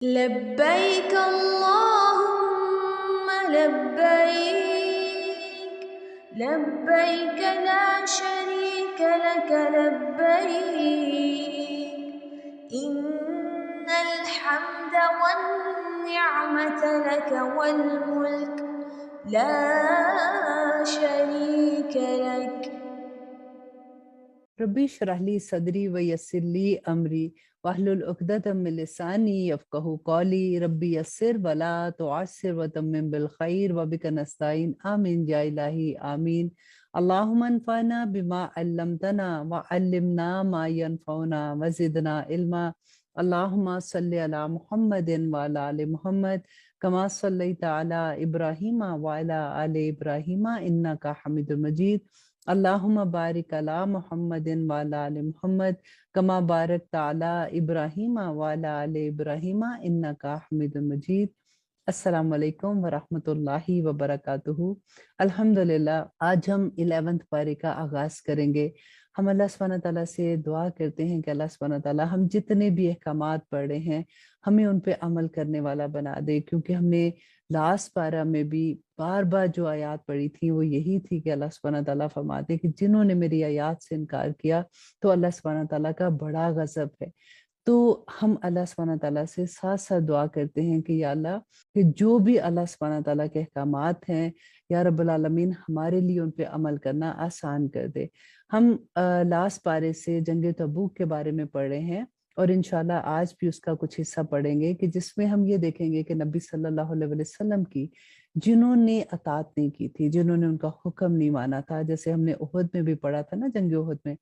لبيك اللهم لبيك، لبيك لا شريك لك لبيك، إن الحمد والنعمة لك والملك لا شريك لك. रब्बी इश्रह ली सदरी व यस्सिर ली अमरी वाहलुल उक़दतम मिन लिसानी यफ़क़हू क़ौली रब्बी यस्सिर वला तुअस्सिर व तम्मिम बिल खैर व बिका नस्ताईन आमीन या इलाही आमीन। अल्लाहुम्मा अन्फ़अना बिमा अल्लमतना व अल्लिमना मा यनफ़उना व ज़िदना इल्मा। अल्लाहुम्मा सल्लि अला मुहम्मदिन व अला आलि मुहम्मद कमा सल्लैता अला इब्राहीम व अला आलि इब्राहीम इन्नका हमीदुल मजीद। अल्लाहुम्मा बारिक अला मुहम्मदिन व अला आलि मुहम्मद कमा बारकता अला इब्राहीम व अला आलि इब्राहीम इन्नका हमीदुल मजीद। अस्सलामु अलैकुम व रहमतुल्लाहि व बरकातुहू। अल्हम्दुलिल्लाह, आज हम 11th पारे का आगाज करेंगे। हम अल्लाह सुब्हानहू तआला से दुआ करते हैं कि अल्लाह सुब्हानहू तआला हम जितने भी अहकामात पढ़ रहे हैं हमें उन पे अमल करने वाला बना दे, क्योंकि हमने लास्ट पारा में भी बार बार जो आयात पढ़ी थी वो यही थी कि अल्लाह सुब्हानहू तआला फरमाते कि जिन्होंने मेरी आयात से इनकार किया तो अल्लाह सुब्हानहू तआला का बड़ा गजब है। तो हम अल्लाह सुब्हानहू तआला से साथ साथ दुआ करते हैं कि या अल्लाह, कि जो भी अल्लाह सुब्हानहू तआला के अहकामात हैं या रब्बुल आलमीन हमारे लिए उन पे अमल करना आसान कर दे। हम लास्ट पारे से जंग तबूक के बारे में पढ़ रहे हैं और इंशाल्लाह आज भी उसका कुछ हिस्सा पढ़ेंगे कि जिसमें हम ये देखेंगे कि नबी सल्लल्लाहु अलैहि वसल्लम की जिन्होंने अतात नहीं की थी, जिन्होंने उनका हुक्म नहीं माना था, जैसे हमने उहद में भी पढ़ा था ना, जंग उहद में,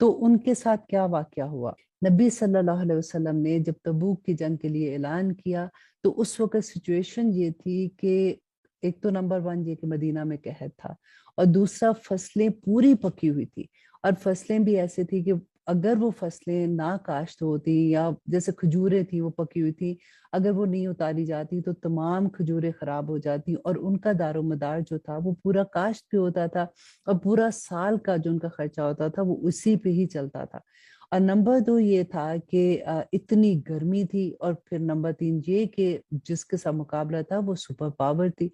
तो उनके साथ क्या वाकया हुआ। नबी सल्लल्लाहु अलैहि वसल्लम ने जब तबूक की जंग के लिए ऐलान किया तो उस वक्त सिचुएशन ये थी कि एक तो नंबर वन ये कि मदीना में कहर था और दूसरा फसलें पूरी पकी हुई थी। और फसलें भी ऐसे थी कि अगर वो फसलें ना काश्त होती या जैसे खजूरें थी वो पकी हुई थी, अगर वो नहीं उतारी जाती तो तमाम खजूरें खराब हो जाती और उनका दारोमदार जो था वो पूरा काश्त पे होता था और पूरा साल का जो उनका खर्चा होता था वो उसी पे ही चलता था। और नंबर दो ये था कि इतनी गर्मी थी और फिर नंबर तीन ये कि जिसके साथ मुकाबला था वो सुपर पावर थी।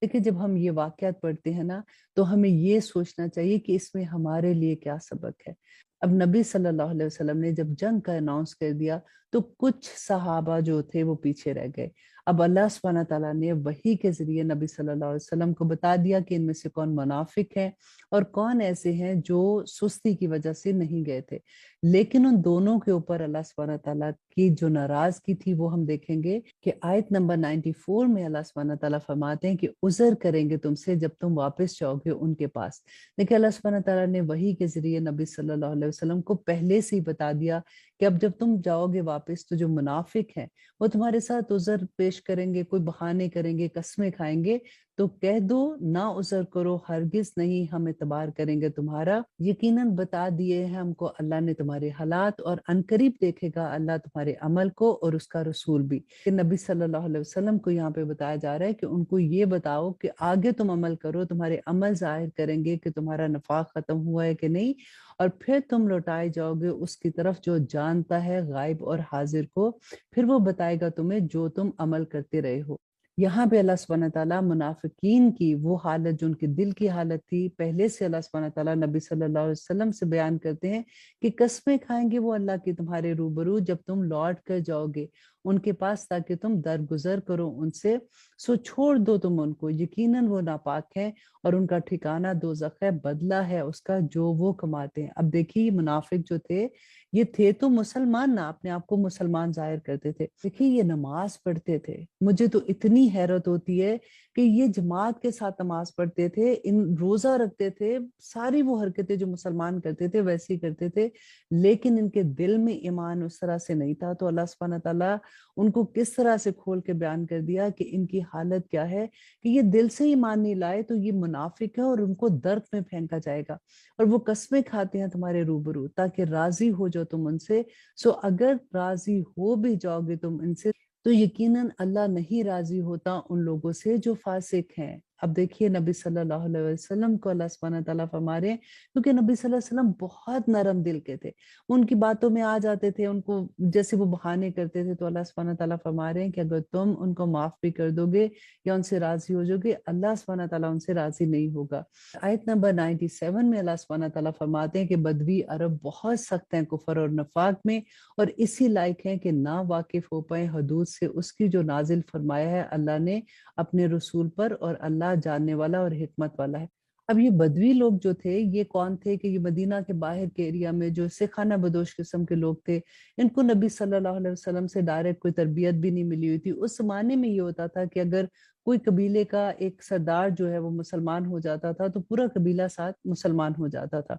देखिए, जब हम ये वाकयात पढ़ते हैं ना तो हमें ये सोचना चाहिए कि इसमें हमारे लिए क्या सबक है। अब नबी सल्लल्लाहु अलैहि वसल्लम ने जब जंग का अनाउंस कर दिया तो कुछ सहाबा जो थे वो पीछे रह गए। अब अल्लाह सुब्हानहू तआला ने वही के जरिए नबी सल्लल्लाहु अलैहि वसल्लम को बता दिया कि इनमें से कौन मुनाफिक हैं और कौन ऐसे हैं जो सुस्ती की वजह से नहीं गए थे। लेकिन उन दोनों के ऊपर अल्लाह सुब्हानहू तआला की जो नाराजगी थी वो हम देखेंगे कि आयत नंबर 94 में अल्लाह सुब्हानहू तआला फरमाते हैं कि उज़र करेंगे तुमसे जब तुम वापस जाओगे उनके पास। देखिए, अल्लाह सुब्हानहू तआला ने वही के जरिए नबी सल्लल्लाहु अलैहि वसल्लम को पहले से ही बता दिया कि अब जब तुम जाओगे वापस तो जो मुनाफिक हैं वो तुम्हारे साथ उज़र पेश करेंगे, कोई बहाने करेंगे, कस्में खाएंगे, तो कह दो ना उज़र करो, हरगिज नहीं हम एतबार करेंगे तुम्हारा। यकीनन बता दिए हैं हमको अल्लाह ने तुम्हारे हालात और अनकरीब देखेगा अल्लाह तुम्हारे अमल को और उसका रसूल भी। कि नबी सल्लल्लाहु अलैहि वसल्लम को यहाँ पे बताया जा रहा है कि उनको ये बताओ कि आगे तुम अमल करो, तुम्हारे अमल जाहिर करेंगे कि तुम्हारा नफाक खत्म हुआ है कि नहीं, और फिर तुम लौटाए जाओगे उसकी तरफ जो जानता है गायब और हाजिर को, फिर वो बताएगा तुम्हें जो तुम अमल करते रहे हो। यहाँ पे अल्लाह सुब्हानहू तआला मुनाफिकीन की वो हालत जो उनके दिल की हालत थी पहले से अल्लाह सुब्हानहू तआला नबी सल्लल्लाहु अलैहि वसल्लम से बयान करते हैं कि कस्में खाएंगे वो अल्लाह की तुम्हारे रूबरू जब तुम लौट कर जाओगे उनके पास ताकि तुम दरगुजर करो उनसे, सो छोड़ दो तुम उनको, यकीनन वो नापाक है और उनका ठिकाना दोज़ख है, बदला है उसका जो वो कमाते हैं। अब देखिए, मुनाफिक जो थे ये थे तो मुसलमान, ना अपने आप को मुसलमान जाहिर करते थे, देखिए ये नमाज पढ़ते थे। मुझे तो इतनी हैरत होती है कि ये जमात के साथ नमाज पढ़ते थे, इन रोजा रखते थे, सारी वो हरकतें जो मुसलमान करते थे वैसे ही करते थे, लेकिन इनके दिल में ईमान उस तरह से नहीं था। तो अल्लाह सुब्हानहू तआला उनको किस तरह से खोल के बयान कर दिया कि इनकी हालत क्या है, कि ये दिल से ईमान नहीं लाए तो ये मुनाफिक है और उनको दर्द में फेंका जाएगा। और वो कस्में खाते हैं तुम्हारे रूबरू ताकि राजी हो जाओ तुम उनसे। सो अगर राजी हो भी जाओगे तुम इनसे तो यकीनन अल्लाह नहीं राजी होता उन लोगों से जो फासिक हैं। अब देखिए नबी सल्लल्लाहु अलैहि वसल्लम को अल्लाह सुब्हानहू तआला फरमा रहे हैं, क्योंकि नबी सल्लल्लाहु अलैहि वसल्लम बहुत नरम दिल के थे, उनकी बातों में आ जाते थे, उनको जैसे वो बहाने करते थे, तो अल्लाह सुब्हानहू तआला फरमा रहे हैं कि अगर तुम उनको माफ भी कर दोगे या उनसे राजी हो जाओगे, अल्लाह सुब्हानहू तआला उनसे राजी नहीं होगा। आयत नंबर 97 में अल्लाह सुब्हानहू तआला फरमाते हैं कि बदवी अरब बहुत सख्त हैं कुफर और नफाक में, और इसी लायक हैं कि ना वाकिफ हो पाए हदूद से उसकी जो नाजिल फरमाया है अल्लाह ने अपने रसूल पर, और अल्लाह जानने वाला और हिकमत वाला है। अब ये बदवी लोग जो थे, ये कौन थे कि ये मदीना के बाहर के एरिया में जो सिखाना बदोश किस्म के लोग थे, इनको नबी सल्लल्लाहु अलैहि वसल्लम से डायरेक्ट कोई तरबियत भी नहीं मिली हुई थी। उस जमाने में ये होता था कि अगर कोई कबीले का एक सरदार जो है वो मुसलमान हो जाता था, तो पूरा कबीला साथ मुसलमान हो जाता था।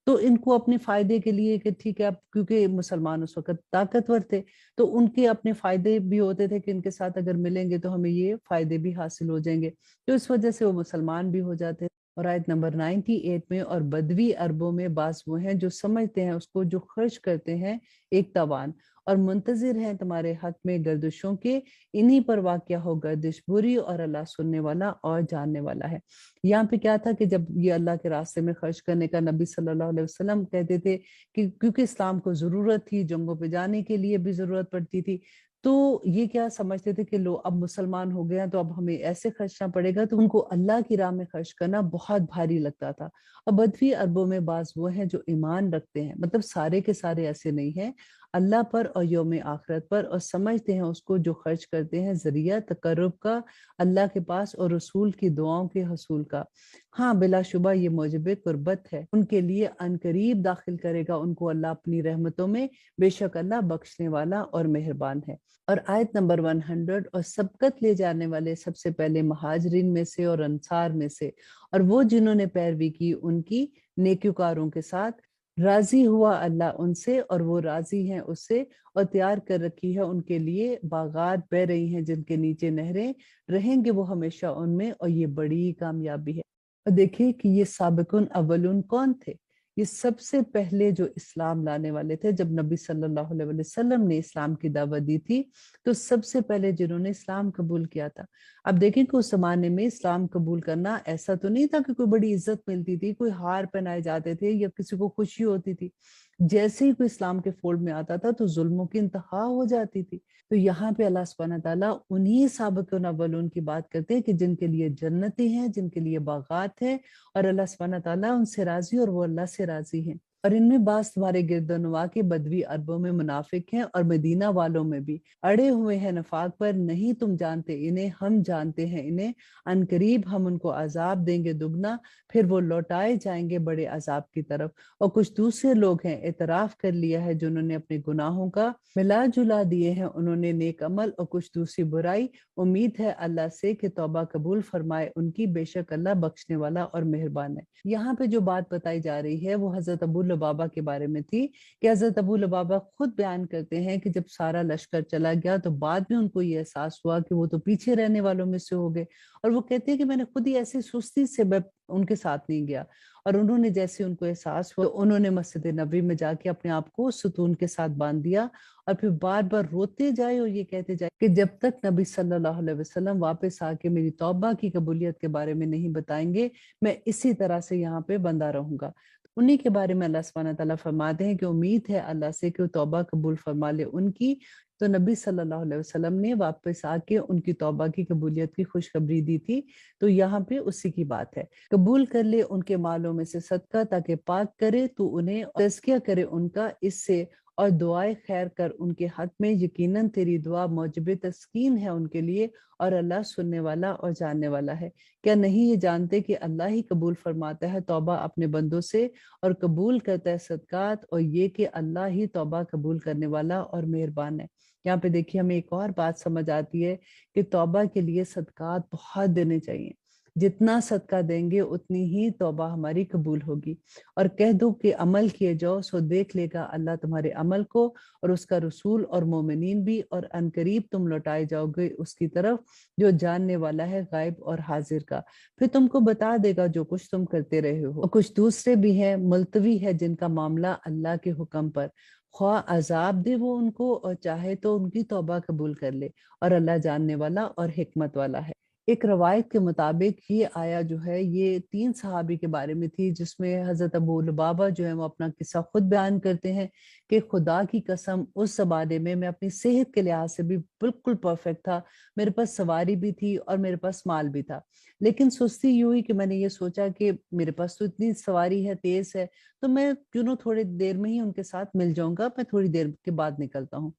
तो इनको अपने फायदे के लिए कि ठीक है, अब क्योंकि मुसलमान उस वक्त ताकतवर थे, तो उनके अपने फायदे भी होते थे कि इनके साथ अगर मिलेंगे तो हमें ये फायदे भी हासिल हो जाएंगे, तो इस वजह से वो मुसलमान भी हो जाते। और आयत नंबर 98 में, और बदवी अरबों में बास वो हैं जो समझते हैं उसको, जो खर्च करते हैं एक तवान, और मुंतजिर हैं तुम्हारे हक में गर्दिशों के, इन्हीं पर वाक़या हो गर्दिश बुरी, और अल्लाह सुनने वाला और जानने वाला है। यहाँ पे क्या था कि जब ये अल्लाह के रास्ते में खर्च करने का नबी सल्लल्लाहु अलैहि वसल्लम कहते थे कि क्योंकि इस्लाम को जरूरत थी, जंगों पे जाने के लिए भी जरूरत पड़ती थी, तो ये क्या समझते थे कि लो अब मुसलमान हो गए हैं तो अब हमें ऐसे खर्चना पड़ेगा, तो उनको अल्लाह की राह में खर्च करना बहुत भारी लगता था। और बदवी अरबों में बाज वो हैं जो ईमान रखते हैं, मतलब सारे के सारे ऐसे नहीं हैं, अल्लाह पर और यौम आखिरत पर, और समझते हैं उसको जो खर्च करते हैं जरिया तकर्रुब का अल्लाह के पास और रसूल की दुआओं के हसूल का। हाँ, बिलाशुबा ये मौजब कुर्बत है उनके लिए, अनकरीब दाखिल करेगा उनको अल्लाह अपनी रहमतों में, बेशक अल्लाह बख्शने वाला और मेहरबान है। और आयत नंबर 100, और सबकत ले जाने वाले सबसे पहले महाजरीन में से और अंसार में से, और वो जिन्होंने पैरवी की उनकी नेक्युकारों के साथ, राजी हुआ अल्लाह उनसे और वो राजी हैं उससे, और तैयार कर रखी है उनके लिए बागात बह रही हैं जिनके नीचे नहरें, रहेंगे वो हमेशा उनमें, और ये बड़ी कामयाबी है। और देखिए कि ये साबिकुन अव्वलून कौन थे, ये सबसे पहले जो इस्लाम लाने वाले थे। जब नबी सल्लल्लाहु अलैहि वसल्लम ने इस्लाम की दावत दी थी, तो सबसे पहले जिन्होंने इस्लाम कबूल किया था। अब देखें कि उस जमाने में इस्लाम कबूल करना ऐसा तो नहीं था कि कोई बड़ी इज्जत मिलती थी, कोई हार पहनाए जाते थे या किसी को खुशी होती थी। जैसे ही कोई इस्लाम के फोल्ड में आता था तो जुल्मों की इंतहा हो जाती थी। तो यहाँ पे अल्लाह सुब्हानहू तआला उन्हीं साबिकुन अव्वलून की बात करते हैं कि जिनके लिए जन्नतें हैं, जिनके लिए बागात है, और अल्लाह सुब्हानहू तआला उनसे राजी और वो अल्लाह से राजी हैं। और इनमें बास तुम्हारे गिरदनवा के बदवी अरबों में मुनाफिक हैं, और मदीना वालों में भी अड़े हुए हैं नफाक पर, नहीं तुम जानते इन्हें, हम जानते हैं इन्हें, अनकरीब हम उनको अजाब देंगे दुगना, फिर वो लौटाए जाएंगे बड़े अजाब की तरफ। और कुछ दूसरे लोग हैं, एतराफ कर लिया है जिन्होंने अपने गुनाहों का, मिला जुला दिए हैं उन्होंने नेक अमल और कुछ दूसरी बुराई, उम्मीद है अल्लाह से कि तौबा कबूल फरमाए उनकी, बेशक अल्लाह बख्शने वाला और मेहरबान है। यहाँ पे जो बात बताई जा रही है वो हजरत अबू लुबाबा के बारे में थी, कि हजरत अबू लुबाबा खुद बयान करते हैं कि जब सारा लश्कर चला गया तो बाद में उनको ये एहसास हुआ कि वो तो पीछे रहने वालों में से हो गए, और वो कहते हैं कि मैंने खुद ही ऐसी सुस्ती से मैं उनके साथ नहीं गया, और उन्होंने जैसे उनको एहसास हुआ, उन्होंने मस्जिद नबी में जाके अपने आप को सुतून के साथ बांध दिया, और फिर बार बार रोते जाए और ये कहते जाए कि जब तक नबी सल्लल्लाहु अलैहि वसल्लम वापस आके मेरी तौबा की कबूलियत के बारे में नहीं बताएंगे, मैं इसी तरह से यहाँ पे बंधा रहूंगा। उन्हीं के बारे में अल्लाह सुब्हानहू तआला फरमाते हैं कि उम्मीद है अल्लाह से कि वो तौबा कबूल फरमा ले उनकी। तो नबी सल्लल्लाहु अलैहि वसल्लम ने वापस आके उनकी तौबा की कबूलियत की खुशखबरी दी थी। तो यहाँ पे उसी की बात है, कबूल कर ले उनके मालों में से सदका, ताकि पाक करे तू उन्हें, तज़किया करे उनका इससे, और दुआए खैर कर उनके हक में, यकीनन तेरी दुआ मौजब तस्कीन है उनके लिए, और अल्लाह सुनने वाला और जानने वाला है। क्या नहीं ये जानते कि अल्लाह ही कबूल फरमाता है तौबा अपने बंदों से, और कबूल करता है सदकात, और ये कि अल्लाह ही तौबा कबूल करने वाला और मेहरबान है। यहाँ पे देखिए हमें एक और बात समझ आती है कि तौबा के लिए सदकात बहुत देने चाहिए, जितना सदका देंगे उतनी ही तौबा हमारी कबूल होगी। और कह दो कि अमल किए जाओ सो देख लेगा अल्लाह तुम्हारे अमल को, और उसका रसूल और मोमिनीन भी, और अनकरीब तुम लौटाए जाओगे उसकी तरफ जो जानने वाला है गायब और हाजिर का, फिर तुमको बता देगा जो कुछ तुम करते रहे हो। और कुछ दूसरे भी हैं मुलतवी है जिनका मामला अल्लाह के हुक्म पर, ख्वाह अजाब दे वो उनको और चाहे तो उनकी तौबा कबूल कर ले, और अल्लाह जानने वाला और हिकमत वाला है। ایک روایت کے مطابق یہ آیا جو ہے یہ 3 صحابی کے بارے میں تھی، جس میں حضرت ابو لبابہ جو ہے وہ اپنا قصہ خود بیان کرتے ہیں کہ خدا کی قسم اس زمانے میں اپنی صحت کے لحاظ سے بھی بالکل پرفیکٹ تھا، میرے پاس سواری بھی تھی اور میرے پاس مال بھی تھا، لیکن سستی یوں ہوئی کہ میں نے یہ سوچا کہ میرے پاس تو اتنی سواری ہے، تیز ہے، تو میں کیوں تھوڑی دیر میں ہی ان کے ساتھ مل جاؤں گا، میں تھوڑی دیر کے بعد نکلتا ہوں۔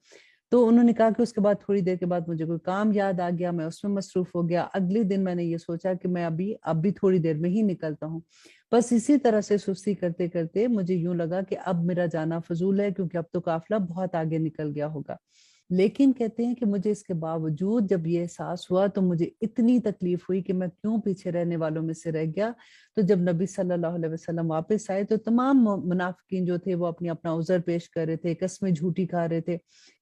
تو انہوں نے کہا کہ اس کے بعد تھوڑی دیر کے بعد مجھے کوئی کام یاد آ گیا، میں اس میں مصروف ہو گیا، اگلے دن میں نے یہ سوچا کہ میں اب بھی تھوڑی دیر میں ہی نکلتا ہوں۔ بس اسی طرح سے سستی کرتے کرتے مجھے یوں لگا کہ اب میرا جانا فضول ہے، کیونکہ اب تو قافلہ بہت آگے نکل گیا ہوگا۔ لیکن کہتے ہیں کہ مجھے اس کے باوجود جب یہ احساس ہوا تو مجھے اتنی تکلیف ہوئی کہ میں کیوں پیچھے رہنے والوں میں سے رہ گیا۔ تو جب نبی صلی اللہ علیہ وسلم واپس آئے تو تمام منافقین جو تھے وہ اپنا عذر پیش کر رہے تھے، قسمیں جھوٹی کھا رہے تھے۔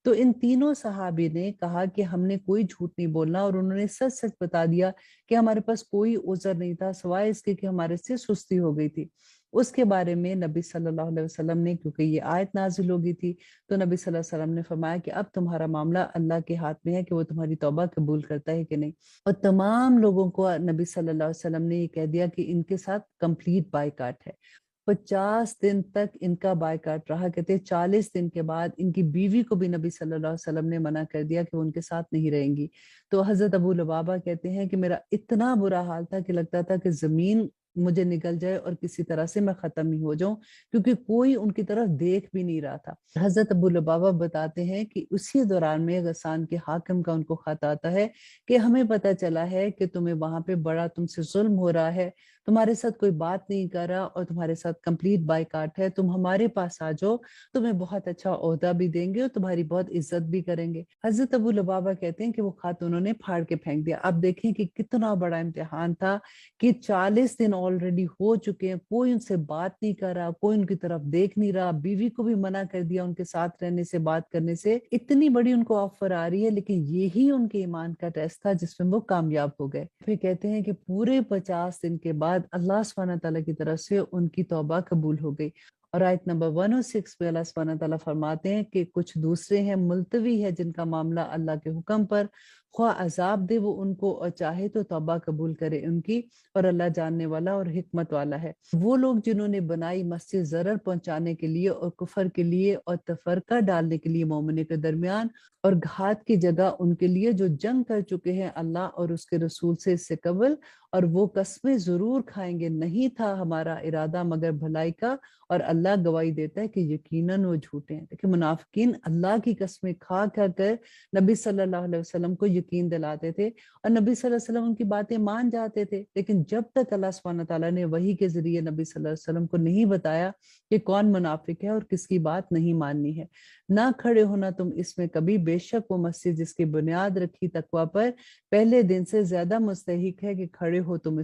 تو ان تینوں صحابی نے کہا کہ ہم نے کوئی جھوٹ نہیں بولنا، اور انہوں نے سچ سچ بتا دیا کہ ہمارے پاس کوئی عذر نہیں تھا سوائے اس کے کہ ہمارے سے سستی ہو گئی تھی۔ اس کے بارے میں نبی صلی اللہ علیہ وسلم نے، کیونکہ یہ آیت نازل ہو گئی تھی، تو نبی صلی اللہ علیہ وسلم نے فرمایا کہ اب تمہارا معاملہ اللہ کے ہاتھ میں ہے کہ وہ تمہاری توبہ قبول کرتا ہے کہ نہیں۔ اور تمام لوگوں کو نبی صلی اللہ علیہ وسلم نے یہ کہہ دیا کہ ان کے ساتھ کمپلیٹ بائیکاٹ ہے۔ 50 دن تک ان کا بائیکاٹ رہا، کہتے ہیں 40 دن کے بعد ان کی بیوی کو بھی نبی صلی اللہ علیہ وسلم نے منع کر دیا کہ وہ ان کے ساتھ نہیں رہیں گی۔ تو حضرت ابو لبابہ کہتے ہیں کہ میرا اتنا برا حال تھا کہ لگتا تھا کہ زمین مجھے نگل جائے اور کسی طرح سے میں ختم ہی ہو جاؤں، کیونکہ کوئی ان کی طرف دیکھ بھی نہیں رہا تھا۔ حضرت ابو لبابہ بتاتے ہیں کہ اسی دوران میں غسان کے حاکم کا ان کو خط آتا ہے کہ ہمیں پتہ چلا ہے کہ تمہیں وہاں پہ بڑا تم سے ظلم ہو رہا ہے، تمہارے ساتھ کوئی بات نہیں کر رہا اور تمہارے ساتھ کمپلیٹ بائیکاٹ ہے، تم ہمارے پاس آ جاؤ، تمہیں بہت اچھا عہدہ بھی دیں گے اور تمہاری بہت عزت بھی کریں گے۔ حضرت ابو لبابہ کہتے ہیں کہ وہ خط انہوں نے پھاڑ کے پھینک دیا۔ اب دیکھیں کہ کتنا بڑا امتحان تھا کہ 40 دن آلریڈی ہو چکے ہیں، کوئی ان سے بات نہیں کر رہا، کوئی ان کی طرف دیکھ نہیں رہا، بیوی کو بھی منع کر دیا ان کے ساتھ رہنے سے، بات کرنے سے، اتنی بڑی ان کو آفر آ رہی ہے، لیکن یہی ان کے ایمان کا ٹیسٹ تھا جس میں وہ کامیاب ہو گئے۔ پھر کہتے ہیں کہ پورے 50 دن کے بعد اللہ سبحانہ تعالیٰ کی طرف سے ان کی توبہ قبول ہو گئی۔ اور آیت نمبر 106 میں اللہ سبحانہ تعالیٰ فرماتے ہیں کہ کچھ دوسرے ہیں ملتوی ہے جن کا معاملہ اللہ کے حکم پر، خواہ عذاب دے وہ ان کو اور چاہے تو توبہ قبول کرے ان کی، اور اللہ جاننے والا اور حکمت والا ہے۔ وہ لوگ جنہوں نے بنائی مسجد ضرر پہنچانے کے لیے اور کفر کے لیے اور تفرقہ ڈالنے کے لیے مومنوں کے درمیان، اور گھات کی جگہ ان کے لیے جو جنگ کر چکے ہیں اللہ اور اس کے رسول سے اس سے قبل، اور وہ قسمیں ضرور کھائیں گے، نہیں تھا ہمارا ارادہ مگر بھلائی کا، اور اللہ گواہی دیتا ہے کہ یقیناً وہ جھوٹے ہیں۔ دیکھیں منافقین اللہ کی قسمیں کھا کھا کر نبی صلی اللہ علیہ وسلم کو یقین دلاتے تھے، اور نبی صلی اللہ علیہ وسلم ان کی باتیں مان جاتے تھے، لیکن جب تک اللہ سبحانہ تعالیٰ نے وحی کے ذریعے نبی صلی اللہ علیہ وسلم کو نہیں بتایا کہ کون منافق ہے اور کس کی بات نہیں ماننی ہے۔ نہ کھڑے ہونا تم اس میں کبھی، بے شک وہ مسجد جس کی بنیاد رکھی تقوی پر پہلے دن سے زیادہ مستحق ہے کہ کھڑے ہو تم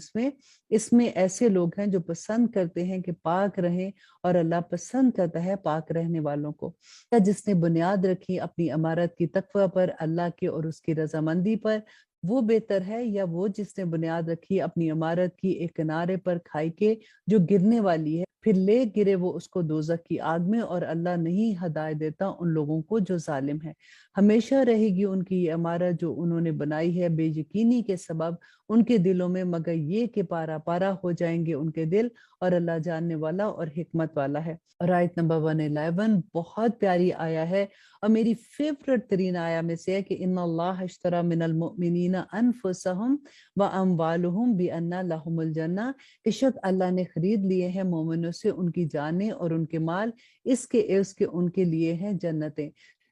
اس میں ایسے لوگ ہیں جو پسند کرتے ہیں کہ پاک رہیں، اور اللہ پسند کرتا ہے پاک رہنے والوں کو۔ جس نے بنیاد رکھی اپنی عمارت کی تقوی پر، اللہ کے اور اس کی رضامندی پر، وہ بہتر ہے یا وہ جس نے بنیاد رکھی اپنی عمارت کی ایک کنارے پر کھائی کے جو گرنے والی ہے، پھر لے گرے وہ اس کو دوزخ کی آگ میں، اور اللہ نہیں ہدایت دیتا ان لوگوں کو جو ظالم ہے۔ ہمیشہ رہے گی ان کی یہ عمارت جو انہوں نے بنائی ہے بے یقینی کے سبب ان کے دلوں میں، مگر یہ کہ پارا پارا ہو جائیں گے ان کے دل، اور اللہ جاننے والا اور حکمت والا ہے۔ اور آیت نمبر 111 بہت پیاری آیا ہے، اور میری فیورٹ ترین آیا میں سے ہے کہ ان اللہ اشترى من المؤمنین انفسهم واموالهم بان لهم الجنہ، بے شک اللہ نے خرید لیے ہیں مومنوں سے ان کی جانیں اور ان کے مال، اس کے عوض کے ان کے لیے ہیں جنتیں۔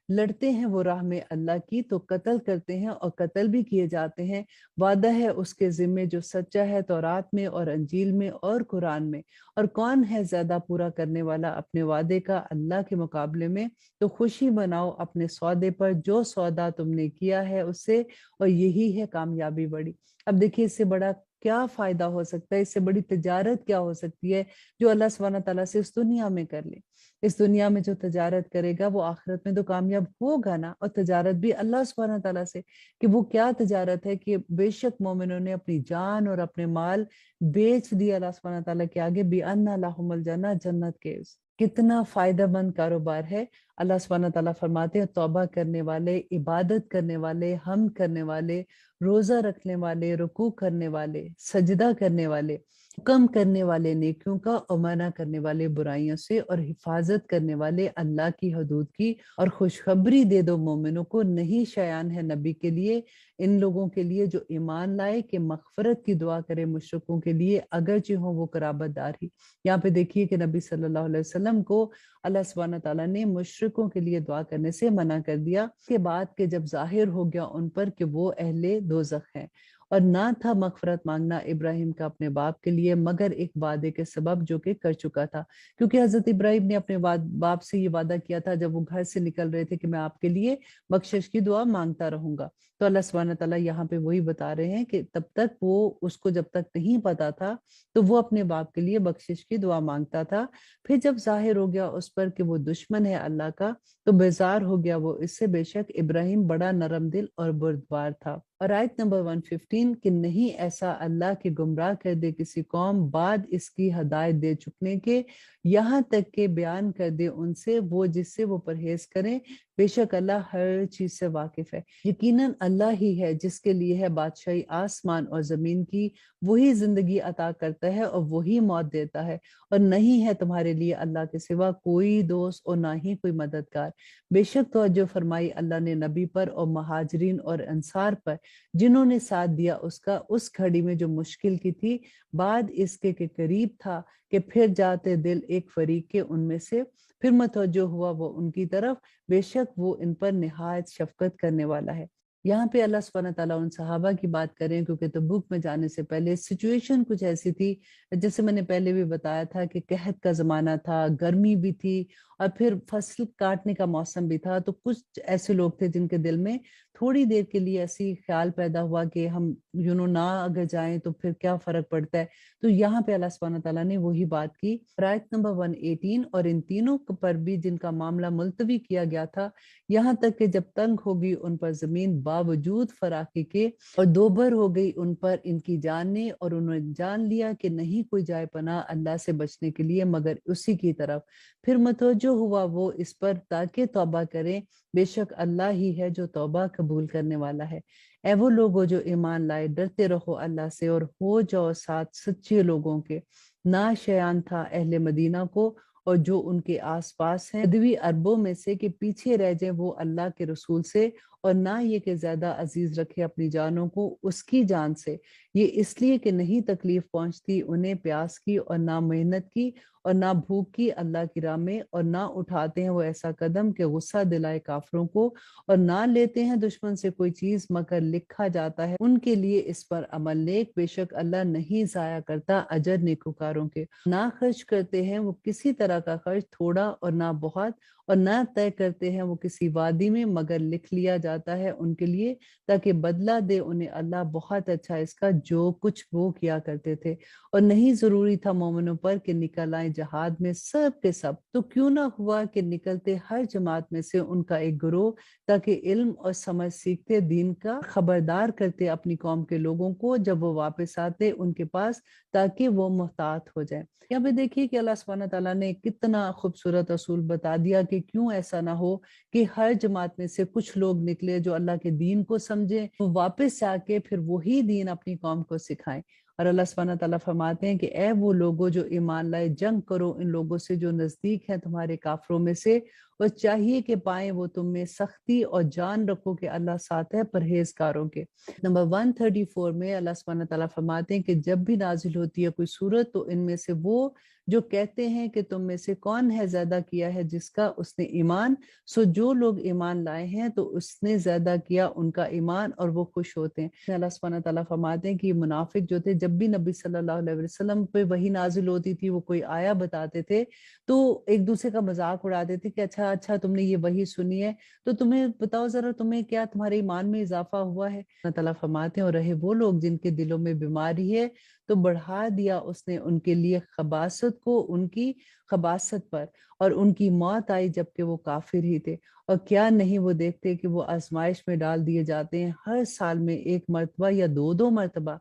لڑتے ہیں وہ راہ میں اللہ کی تو قتل کرتے ہیں اور قتل بھی کیے جاتے ہیں، وعدہ ہے اس کے ذمے جو سچا ہے تورات میں اور انجیل میں اور قرآن میں، اور کون ہے زیادہ پورا کرنے والا اپنے وعدے کا اللہ کے مقابلے میں، تو خوشی مناؤ اپنے سودے پر جو سودا تم نے کیا ہے اس سے، اور یہی ہے کامیابی بڑی۔ اب دیکھیے اس سے بڑا کیا فائدہ ہو سکتا ہے، اس سے بڑی تجارت کیا ہو سکتی ہے جو اللہ سبحانہ تعالیٰ سے اس دنیا میں کر لے۔ اس دنیا میں جو تجارت کرے گا وہ آخرت میں تو کامیاب ہوگا نا، اور تجارت بھی اللہ سبحانہ تعالیٰ سے، کہ وہ کیا تجارت ہے کہ بے شک مومنوں نے اپنی جان اور اپنے مال بیچ دیا اللہ سبحانہ تعالیٰ کے آگے، بِأَنَّ لَهُمُ الْجَنَّةَ، جنت کے۔ कितना फायदा मंद कारोबार है। अल्लाह सुब्हानहू तआला फरमाते हैं तौबा करने वाले, इबादत करने वाले, हम्द करने वाले, रोजा रखने वाले, रुकू करने वाले, सजदा करने वाले, हुक्म करने वाले नेकियों का और मना करने वाले बुराइयों से, और हिफाजत करने वाले अल्लाह की हदूद की, और खुशखबरी दे दो मोमिनों को, नहीं शयान है नबी के लिए, इन लोगों के लिए जो ईमान लाए, कि मगफरत की दुआ करे मुशरिकों के लिए अगरचे हो वो कराबतदार ही। यहाँ पे देखिए कि नबी सल्लल्लाहु अलैहि वसल्लम को अल्लाह सुब्हानहू तआला ने मुशरिकों के लिए दुआ करने से मना कर दिया, के बाद के जब जाहिर हो गया उन पर कि वो अहले दोज़ख हैं। और ना था मगफरत मांगना इब्राहिम का अपने बाप के लिए मगर एक वादे के सबब जो कि कर चुका था, क्योंकि हजरत इब्राहिम ने अपने बाप से ये वादा किया था जब वो घर से निकल रहे थे कि मैं आपके लिए बख्शिश की दुआ मांगता रहूंगा। तो अल्लाह सुब्हानहू तआला यहाँ पे वही बता रहे हैं कि तब तक वो उसको जब तक नहीं पता था तो वो अपने बाप के लिए बख्शिश की दुआ मांगता था। फिर जब जाहिर हो गया उस पर कि वो दुश्मन है अल्लाह का, तो बेजार हो गया वो इससे, बेशक इब्राहिम बड़ा नरम दिल और बुर्दबार था। और आयत नंबर 115 कि नहीं ऐसा अल्लाह के गुमराह कर दे किसी कौम बाद इसकी हदायत दे चुकने के, यहाँ तक के बयान कर दे उनसे वो जिससे वो परहेज करें, बेशक अल्लाह हर चीज से वाकिफ है। यकीनन अल्लाह ही है जिसके लिए है बादशाही आसमान और जमीन की, वही जिंदगी अता करता है और वही मौत देता है, और नहीं है तुम्हारे लिए अल्लाह के सिवा कोई दोस्त और ना ही कोई मददगार। बेशक तवज्जो फरमाई अल्लाह ने नबी पर और महाजरीन और अंसार पर जिन्होंने साथ दिया उसका उस घड़ी में जो मुश्किल की थी, बाद इसके के करीब था कि फिर जाते दिल एक फरीक के उनमें से, फिर मतवज्जो हुआ वो उनकी तरफ, बेशक वो इन पर निहायत शफकत करने वाला है। यहाँ पे अल्लाह सुब्हानहू तआला उन सहाबा की बात करें, क्योंकि तबूक में जाने से पहले सिचुएशन कुछ ऐसी थी, जैसे मैंने पहले भी बताया था कि कहत का जमाना था, गर्मी भी थी, और फिर फसल काटने का मौसम भी था। तो कुछ ऐसे लोग थे जिनके दिल में थोड़ी देर के लिए ऐसी ख्याल पैदा हुआ कि हम ना अगर जाएं तो फिर क्या फर्क पड़ता है। तो यहाँ पे अल्लाह सुब्हानहू तआला ने वही बात की। आयत नंबर 118 और इन तीनों पर भी जिनका मामला मुलतवी किया गया था, यहाँ तक कि जब तंग होगी उन पर जमीन बावजूद फराकी के, और दोबर हो गई उन पर इनकी जाने, और उन्होंने जान लिया कि नहीं कोई जाए पनाह अल्लाह से बचने के लिए मगर उसी की तरफ, फिर मतवज्जो हुआ वो इस पर ताकि तौबा करें, बेशक अल्लाह ही है जो तौबा कबूल करने वाला है। ऐ वो लोगों जो ईमान लाए, डरते रहो अल्लाह से और हो जाओ साथ सच्चे लोगों के। ना शयान था अहले मदीना को और जो उनके आसपास हैं बदवी अरबों में से कि पीछे रह जाए वो अल्लाह के रसूल से, और ना ये कि ज्यादा अजीज रखे अपनी जानों को उसकी जान से, ये इसलिए कि नहीं तकलीफ पहुंचती उन्हें प्यास की और ना मेहनत की और ना भूख की अल्लाह की राह में, और ना उठाते हैं वो ऐसा कदम कि गुस्सा दिलाए काफरों को, और ना लेते हैं दुश्मन से कोई चीज मगर लिखा जाता है उनके लिए इस पर अमल नेक, बेशक अल्लाह नहीं जाया करता अजर नेकोकारों के। ना खर्च करते हैं वो किसी तरह का खर्च, थोड़ा और ना बहुत, और ना तय करते हैं वो किसी वादी में मगर लिख लिया जाता है उनके लिए, ताकि बदला दे उन्हें अल्लाह बहुत अच्छा इसका जो कुछ वो किया करते थे। और नहीं जरूरी था मोमिनों पर कि निकल आए जहाद में सब के सब, तो क्यों ना हुआ कि निकलते हर जमात में से उनका एक ग्रोह, ताकि इल्म और समझ सीखते, दीन का खबरदार करते अपनी कौम के लोगों को जब वो वापस आते उनके पास, ताकि वो मुहतात हो जाए। यहाँ पे देखिए कि अल्लाह सुब्हानहू तआला ने कितना खूबसूरत असूल बता दिया कि क्यों ऐसा ना हो कि हर जमात में से कुछ लोग निकले जो अल्लाह के दीन को समझे, वो वापस आके फिर वही दीन अपनी कौम को सिखाएं। और अल्लाह सुब्हानहू तआला फरमाते हैं कि ए वो लोगों जो ईमान लाए, जंग करो इन लोगों से जो नजदीक हैं तुम्हारे काफरों में से, और चाहिए कि पाए वो तुम में सख्ती, और जान रखो कि अल्लाह साथ है परहेजगारों के। नंबर 134 में अल्लाह सुब्हानहू तआला फरमाते हैं कि जब भी नाजिल होती है कोई सूरत तो इनमें से वो जो कहते हैं कि तुम में से कौन है ज्यादा किया है जिसका उसने ईमान, सो जो लोग ईमान लाए हैं तो उसने ज्यादा किया उनका ईमान और वो खुश होते हैं। अल्लाह सुब्हानहू तआला फरमाते हैं कि मुनाफिक जो थे जब भी नबी सल्लल्लाहु अलैहि वसल्लम पे वही नाजिल होती थी, वो कोई आया बताते थे तो एक दूसरे का मजाक उड़ाते थे कि अच्छा अच्छा तुमने ये वही सुनी है तो तुम्हें बताओ जरा तुम्हें क्या तुम्हारे ईमान में इजाफा हुआ है। अल्लाह ताला फरमाते हैं और रहे वो लोग जिनके दिलों में बीमारी है तो बढ़ा दिया उसने उनके लिए खबासत को उनकी खबासत पर, और उनकी मौत आई जबकि वो काफिर ही थे। और क्या नहीं वो देखते कि वो आजमाइश में डाल दिए जाते हैं हर साल में एक मर्तबा या दो दो मर्तबा।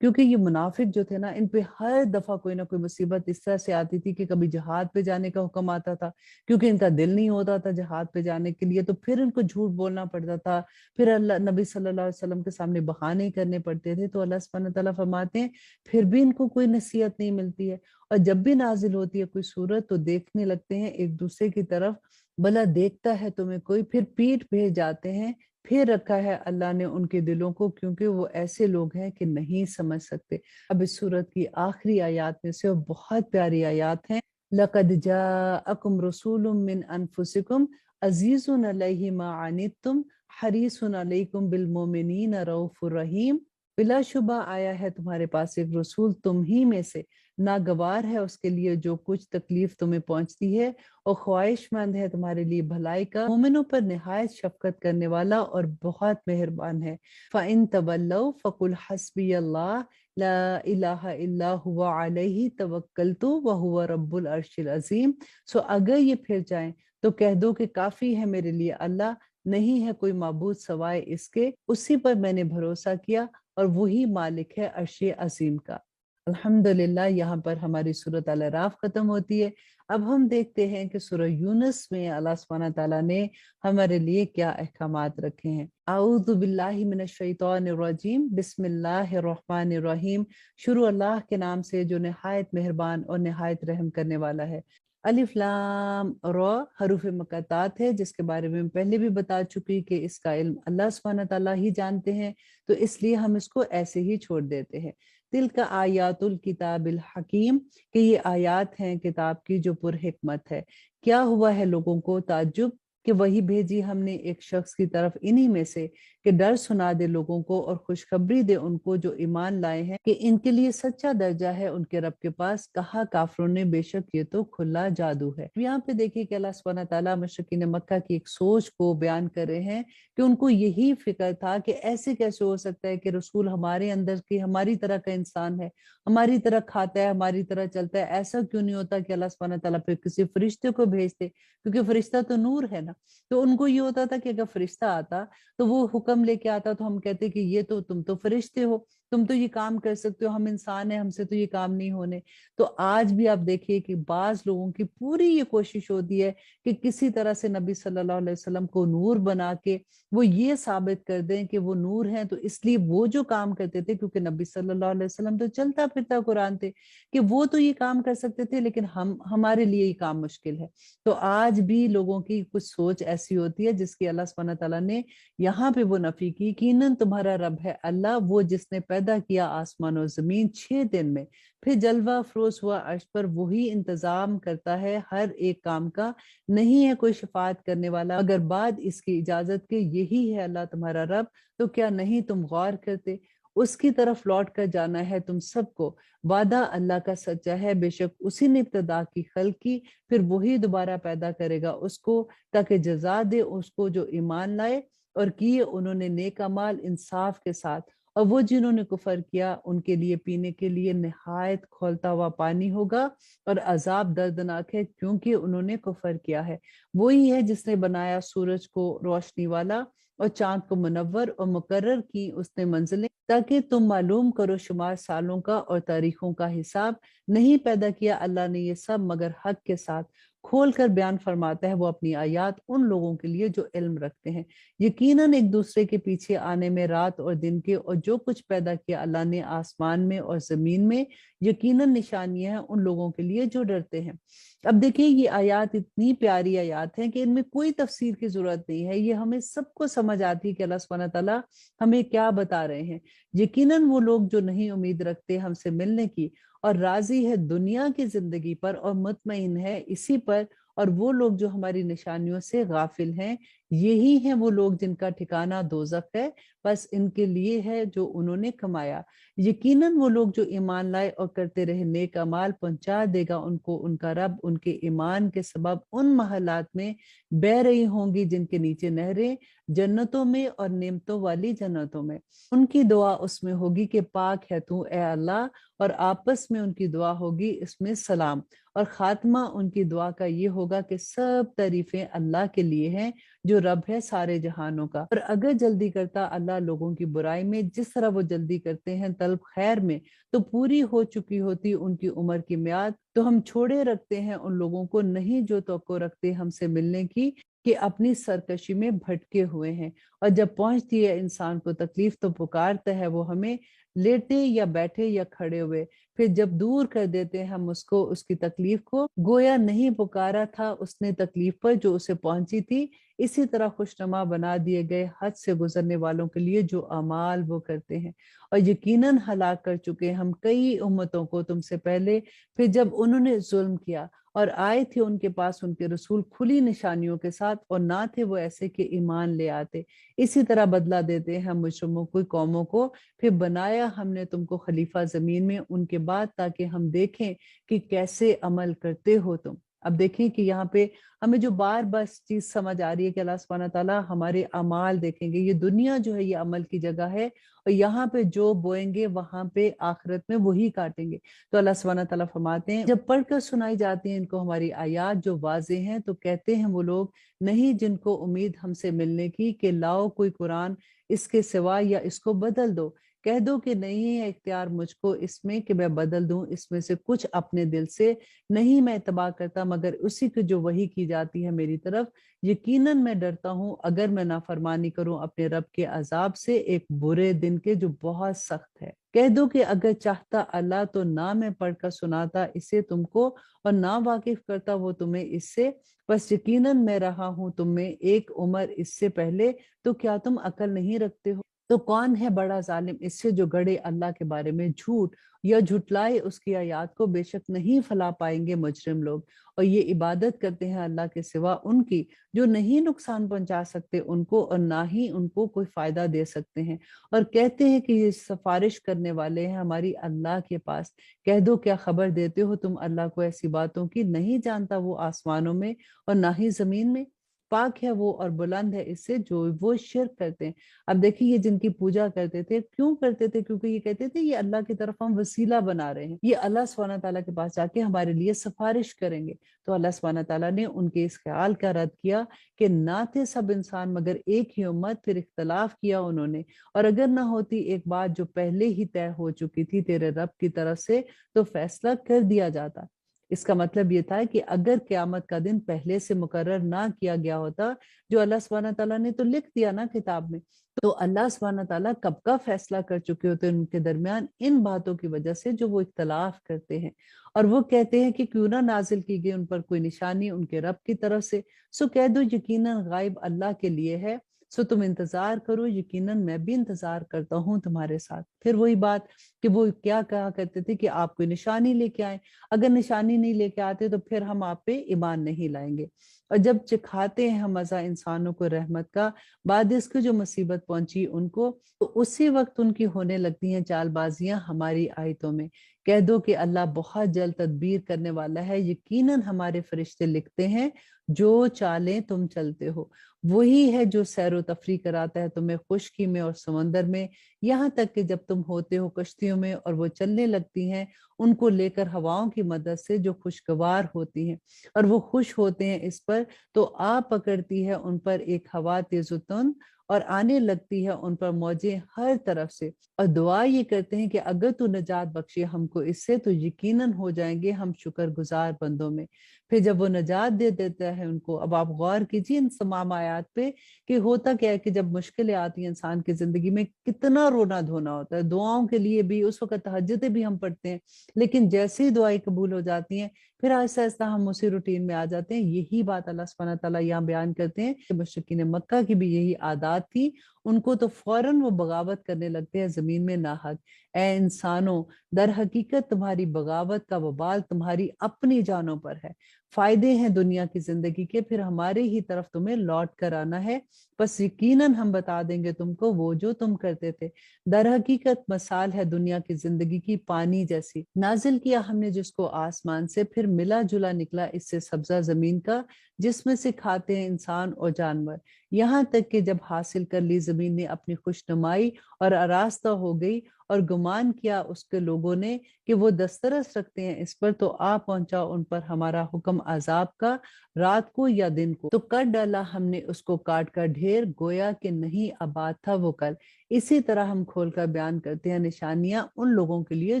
क्योंकि ये मुनाफिक जो थे ना, इन पे हर दफा कोई ना कोई मुसीबत इस तरह से आती थी कि कभी जहाद पे जाने का हुक्म आता था, क्योंकि इनका दिल नहीं होता था जहाद पे जाने के लिए, तो फिर इनको झूठ बोलना पड़ता था, फिर अल्लाह नबी सल्लल्लाहु अलैहि वसल्लम के सामने बहाने करने पड़ते थे। तो अल्लाह सुब्हानहू तआला फरमाते हैं फिर भी इनको कोई नसीहत नहीं मिलती है, और जब भी नाजिल होती है कोई सूरत तो देखने लगते हैं एक दूसरे की तरफ, भला देखता है तुम्हें कोई, फिर पीठ भेज जाते हैं। फिर रखा है अल्लाह ने उनके दिलों को, क्योंकि वो ऐसे लोग हैं कि नहीं समझ सकते। अब इस सूरत की आखिरी आयत में से, और बहुत प्यारी आयत है, लक़द जाअकुम रसूलुम मिन अनफुसिकुम अज़ीज़ुन अलैहि मा अनित्तुम हरीसुन अलैकुम बिल मोमिनीन रऊफुर रहीम। बिलाशुबा आया है तुम्हारे पास एक रसूल तुम ही में से, नागवार है उसके लिए जो कुछ तकलीफ तुम्हें पहुंचती है, और ख्वाहिशमंद है तुम्हारे लिए भलाई का, मोमिनों पर निहायत शफकत करने वाला और बहुत मेहरबान है। फ़इन तवल्लौ फ़कुल हस्बी अल्लाह ला इलाहा इल्ला हुवा अलैहि तवक्कलतु व हुवा रब्बुल अर्शिल अजीम। सो अगर ये फिर जाएं तो कह दो कि काफी है मेरे लिए अल्लाह, नहीं है कोई माबूद सवाए इसके, उसी पर मैंने भरोसा किया और वही मालिक है अर्श अजीम का। अल्हम्दुलिल्लाह, यहाँ पर हमारी सूरत अल अराफ खत्म होती है। अब हम देखते हैं कि सूरह यूनुस में अल्लाह सुब्हानहू तआला ने हमारे लिए क्या अहकामात रखे हैं। आऊज़ु बिल्लाहि मिनश शैतानिर रजीम, बिस्मिल्लाहिर रहमानिर रहीम। शुरू अल्लाह के नाम से जो निहायत मेहरबान और निहायत रहम करने वाला है। अलिफ लाम रॉ हरूफ मुक़त्तात है, जिसके बारे में पहले भी बता चुकी कि इसका इल्म अल्लाह सुब्हानहू तआला ही जानते हैं, तो इसलिए हम इसको ऐसे ही छोड़ देते हैं। तिल का आयातुल किताबिल हकीम, कि ये आयात हैं किताब की जो पुरहिकमत है। क्या हुआ है लोगों को ताज्जुब कि वही भेजी हमने एक शख्स की तरफ इन्हीं में से, कि डर सुना दे लोगों को और खुशखबरी दे उनको जो ईमान लाए हैं, कि इनके लिए सच्चा दर्जा है उनके रब के पास। कहा काफरों ने बेशक ये तो खुला जादू है। यहाँ पे देखिए कि अल्लाह सुब्हानहू तआला मुशरिकीन मक्का की एक सोच को बयान कर रहे हैं, कि उनको यही फिक्र था कि ऐसे कैसे हो सकता है कि रसूल हमारे अंदर की हमारी तरह का इंसान है, हमारी तरह खाता है, हमारी तरह चलता है, ऐसा क्यों नहीं होता कि अल्लाह सुब्हानहू तआला फिर किसी फरिश्ते को भेजते, क्योंकि फरिश्ता तो नूर है ना। तो उनको ये होता था कि अगर फरिश्ता आता तो वो हुक्म लेके आता, तो हम कहते कि ये तो तुम तो फरिश्ते हो, तुम तो ये काम कर सकते हो, हम इंसान हैं, हमसे तो ये काम नहीं होने। तो आज भी आप देखिए कि बाज लोगों की पूरी ये कोशिश होती है कि किसी तरह से नबी सल्लल्लाहु अलैहि वसल्लम को नूर बना के वो ये साबित कर दें कि वो नूर हैं, तो इसलिए वो जो काम करते थे, क्योंकि नबी सल्लल्लाहु अलैहि वसल्लम तो चलता फिरता कुरान थे, कि वो तो ये काम कर सकते थे, लेकिन हमारे लिए ये काम मुश्किल है। तो आज भी लोगों की कुछ सोच ऐसी होती है जिसकी अल्लाह सुब्हानहू तआला ने यहाँ पे वो नफी की। यकीनन तुम्हारा रब है अल्लाह, वो जिसने पैदा किया आसमान और जमीन 6 दिन में, फिर जलवा अफरोज हुआ अर्श पर, वही इंतजाम करता है हर एक काम का, नहीं है कोई शफात करने वाला अगर बाद इसकी इजाजत के। यही है अल्लाह तुम्हारा रब, तो क्या नहीं तुम गौर करते। उसकी तरफ लौट कर जाना है तुम सबको, वादा अल्लाह का सच्चा है, बेशक उसी ने इब्तदा की खल्क की, फिर वही दोबारा पैदा करेगा उसको, ताकि जजा दे उसको जो ईमान लाए और किए उन्होंने नेक अमाल इंसाफ के साथ। और वो जिन्होंने कुफर किया उनके लिए पीने के लिए निहायत खौलता हुआ पानी होगा, और अजाब दर्दनाक है क्योंकि उन्होंने कुफर किया है। वही है जिसने बनाया सूरज को रोशनी वाला और चांद को मुनव्वर, और मुकर्रर की उसने मंजिलें, ताकि तुम मालूम करो शुमार सालों का और तारीखों का हिसाब। नहीं पैदा किया अल्लाह ने ये सब मगर हक के साथ। खोल कर बयान फरमाता है वो अपनी आयात उन लोगों के लिए जो इल्म रखते हैं। यकीनन एक दूसरे के पीछे आने में रात और दिन के, और जो कुछ पैदा किया अल्लाह ने आसमान में और जमीन में, यकीनन निशानियां हैं उन लोगों के लिए जो डरते हैं। अब देखिए ये आयात इतनी प्यारी आयात है कि इनमें कोई तफसीर की जरूरत नहीं है, ये हमें सबको समझ आती है कि अल्लाह सुब्हानहू तआला हमें क्या बता रहे हैं। यकीनन वो लोग जो नहीं उम्मीद रखते हमसे मिलने की, और राजी है दुनिया की जिंदगी पर और मुतमईन है इसी पर, और वो लोग जो हमारी निशानियों से गाफिल हैं, यही हैं वो लोग जिनका ठिकाना दोजख है, बस इनके लिए है जो उन्होंने कमाया। यकीनन वो लोग जो ईमान लाए और करते रहे नेक अमाल, पहुंचा देगा उनको उनका रब उनके ईमान के सबब उन महलात में बह रही होंगी जिनके नीचे नहरें, जन्नतों में और नेमतों वाली जन्नतों में। उनकी दुआ उसमें होगी कि पाक है तू ए अल्लाह, और आपस में उनकी दुआ होगी इसमें सलाम, और खात्मा उनकी दुआ का ये होगा कि सब तारीफें अल्लाह के लिए हैं जो रब है सारे जहानों का। और अगर जल्दी करता अल्लाह लोगों की बुराई में जिस तरह वो जल्दी करते हैं तलब खैर में, तो पूरी हो चुकी होती उनकी उम्र की मियाद। तो हम छोड़े रखते हैं उन लोगों को नहीं जो तवक्को रखते हमसे मिलने की, कि अपनी सरकशी में भटके हुए हैं। और जब पहुंचती है इंसान को तकलीफ तो पुकारता है वो हमें, लेटे या बैठे या खड़े हुए। फिर जब दूर कर देते हैं हम उसको उसकी तकलीफ को, गोया नहीं पुकारा था उसने तकलीफ पर जो उसे पहुंची थी। इसी तरह खुशनुमा बना दिए गए हद से गुजरने वालों के लिए जो अमाल वो करते हैं। और यकीनन हलाक कर चुके हम कई उम्मतों को तुमसे पहले, फिर जब उन्होंने जुल्म किया और आए थे उनके पास उनके रसूल खुली निशानियों के साथ, और ना थे वो ऐसे कि ईमान ले आते। इसी तरह बदला देते हैं हम मुजरिमों की कौमों को। फिर बनाया हमने तुमको खलीफा जमीन में उनके बाद, ताकि हम देखें कि कैसे अमल करते हो तुम। अब देखें कि यहाँ पे हमें जो बार बार चीज समझ आ रही है कि अल्लाह सुब्हानहू तआला हमारे अमाल देखेंगे। ये दुनिया जो है ये अमल की जगह है, और यहाँ पे जो बोएंगे वहां पे आखिरत में वही काटेंगे। तो अल्लाह सुब्हानहू तआला फरमाते हैं, जब पढ़कर सुनाई जाती हैं इनको हमारी आयात जो वाजे हैं, तो कहते हैं वो लोग नहीं जिनको उम्मीद हमसे मिलने की, कि लाओ कोई कुरान इसके सिवा या इसको बदल दो। कह दो कि नहीं है इख्तियार मुझको इसमें कि मैं बदल दूं इसमें से कुछ अपने दिल से। नहीं मैं इत्तबा करता मगर उसी की जो वही की जाती है मेरी तरफ। यकीनन मैं डरता हूं अगर मैं नाफरमानी करूं अपने रब के अजाब से, एक बुरे दिन के जो बहुत सख्त है। कह दो कि अगर चाहता अल्लाह तो ना मैं पढ़कर सुनाता इसे तुमको, और ना वाकिफ करता वो तुम्हें इससे। बस यकीनन मैं रहा हूं तुम में एक उम्र इससे पहले, तो क्या तुम अकल नहीं रखते हो। तो कौन है बड़ा जालिम इससे जो गड़े अल्लाह के बारे में झूठ, या झुटलाए उसकी आयात को। बेशक नहीं फला पाएंगे मुजरिम लोग। और ये इबादत करते हैं अल्लाह के सिवा उनकी, जो नहीं नुकसान पहुंचा सकते उनको और ना ही उनको कोई फायदा दे सकते हैं। और कहते हैं कि ये सिफारिश करने वाले हैं हमारी अल्लाह के पास। कह दो क्या खबर देते हो तुम अल्लाह को ऐसी बातों की, नहीं जानता वो आसमानों में और ना ही जमीन में। पाक है वो और बुलंद है इससे जो वो शिर्क करते हैं। अब देखिए ये जिनकी पूजा करते थे क्यों करते थे, क्योंकि ये कहते थे ये अल्लाह की तरफ हम वसीला बना रहे हैं, ये अल्लाह सुब्हानहू तआला के पास जाके हमारे लिए सिफारिश करेंगे। तो अल्लाह सुब्हानहू तआला ने उनके इस ख्याल का रद्द किया कि ना थे सब इंसान मगर एक ही उम्मत, फिर इख्तलाफ किया उन्होंने। और अगर ना होती एक बात जो पहले ही तय हो चुकी थी तेरे रब की तरफ से, तो फैसला कर दिया जाता। इसका मतलब ये था कि अगर क़यामत का दिन पहले से मुकर्रर ना किया गया होता, जो अल्लाह सुब्हानहू तआला ने तो लिख दिया ना किताब में, तो अल्लाह सुब्हानहू तआला कब का फैसला कर चुके होते उनके दरमियान इन बातों की वजह से जो वो इख्तलाफ करते हैं। और वो कहते हैं कि क्यों ना नाजिल की गई उन पर कोई निशानी उनके रब की तरफ से। सो कह दो यकीनन गायब अल्लाह के लिए है, सो तुम इंतजार करो, यकीनन मैं भी इंतजार करता हूँ तुम्हारे साथ। फिर वही बात कि वो क्या कहा करते थे कि आप कोई निशानी लेके आए, अगर निशानी नहीं लेके आते तो फिर हम आप पे ईमान नहीं लाएंगे। और जब चिखाते हैं हम मजा इंसानों को रहमत का, बाद इसको जो मुसीबत पहुंची उनको, तो उसी वक्त उनकी होने लगती हैं चालबाजियां हमारी आयतों में। कह दो कि अल्लाह बहुत जल्द तदबीर करने वाला है, यकीनन हमारे फरिश्ते लिखते हैं जो चालें तुम चलते हो। वही है जो सैरो तफरी कराता है तुम्हें खुशकी में और समंदर में, यहाँ तक कि जब तुम होते हो कश्तियों में और वो चलने लगती हैं उनको लेकर हवाओं की मदद से जो खुशगवार होती हैं, और वो खुश होते हैं इस पर, तो आ पकड़ती है उन पर एक हवा तेजुतन, और आने लगती है उन पर मौजें हर तरफ से। और दुआ ये करते हैं कि अगर तू निजात बख्शे हमको इससे, तो यकीनन हो जाएंगे हम शुक्रगुजार बंदों में। फिर जब वो निजात दे देता है उनको, अब आप गौर कीजिए इन तमाम आयात पे कि होता क्या है कि जब मुश्किलें आती हैं इंसान की जिंदगी में कितना रोना धोना होता है, दुआओं के लिए भी, उस वक्त तहज्जुदें भी हम पढ़ते हैं, लेकिन जैसे ही दुआएं कबूल हो जाती हैं फिर आहिस्ता आहिस्ता हम उसी रूटीन में आ जाते हैं। यही बात अल्लाह सुब्हानहू तआला यहाँ बयान करते हैं कि मुशरिकीन मक्का की भी यही आदत थी, उनको तो फौरन वो बगावत करने लगते हैं जमीन में नाहक। ए इंसानों, दर हकीकत तुम्हारी बगावत का वबाल तुम्हारी अपनी जानों पर है। फायदे हैं दुनिया की जिंदगी के, फिर हमारे ही तरफ तुम्हें लौट कर आना है। बस यकीनन हम बता देंगे तुमको वो जो तुम करते थे। दर हकीकत मसाल है दुनिया की जिंदगी की पानी जैसी, नाजिल किया हमने जिसको आसमान से, फिर मिला जुला निकला इससे सब्जा जमीन का, जिसमें से खाते हैं इंसान और जानवर। यहाँ तक कि जब हासिल कर ली जमीन ने अपनी खुशनुमाई और आरास्ता हो गई, और गुमान किया उसके लोगों ने कि वो दस्तरस रखते हैं इस पर, तो आ पहुंचा उन पर हमारा हुक्म अजाब का, रात को या दिन को। तो कर डाला हमने उसको काट कर ढेर, गोया कि नहीं आबाद था वो कल। इसी तरह हम खोल कर बयान करते हैं निशानियां उन लोगों के लिए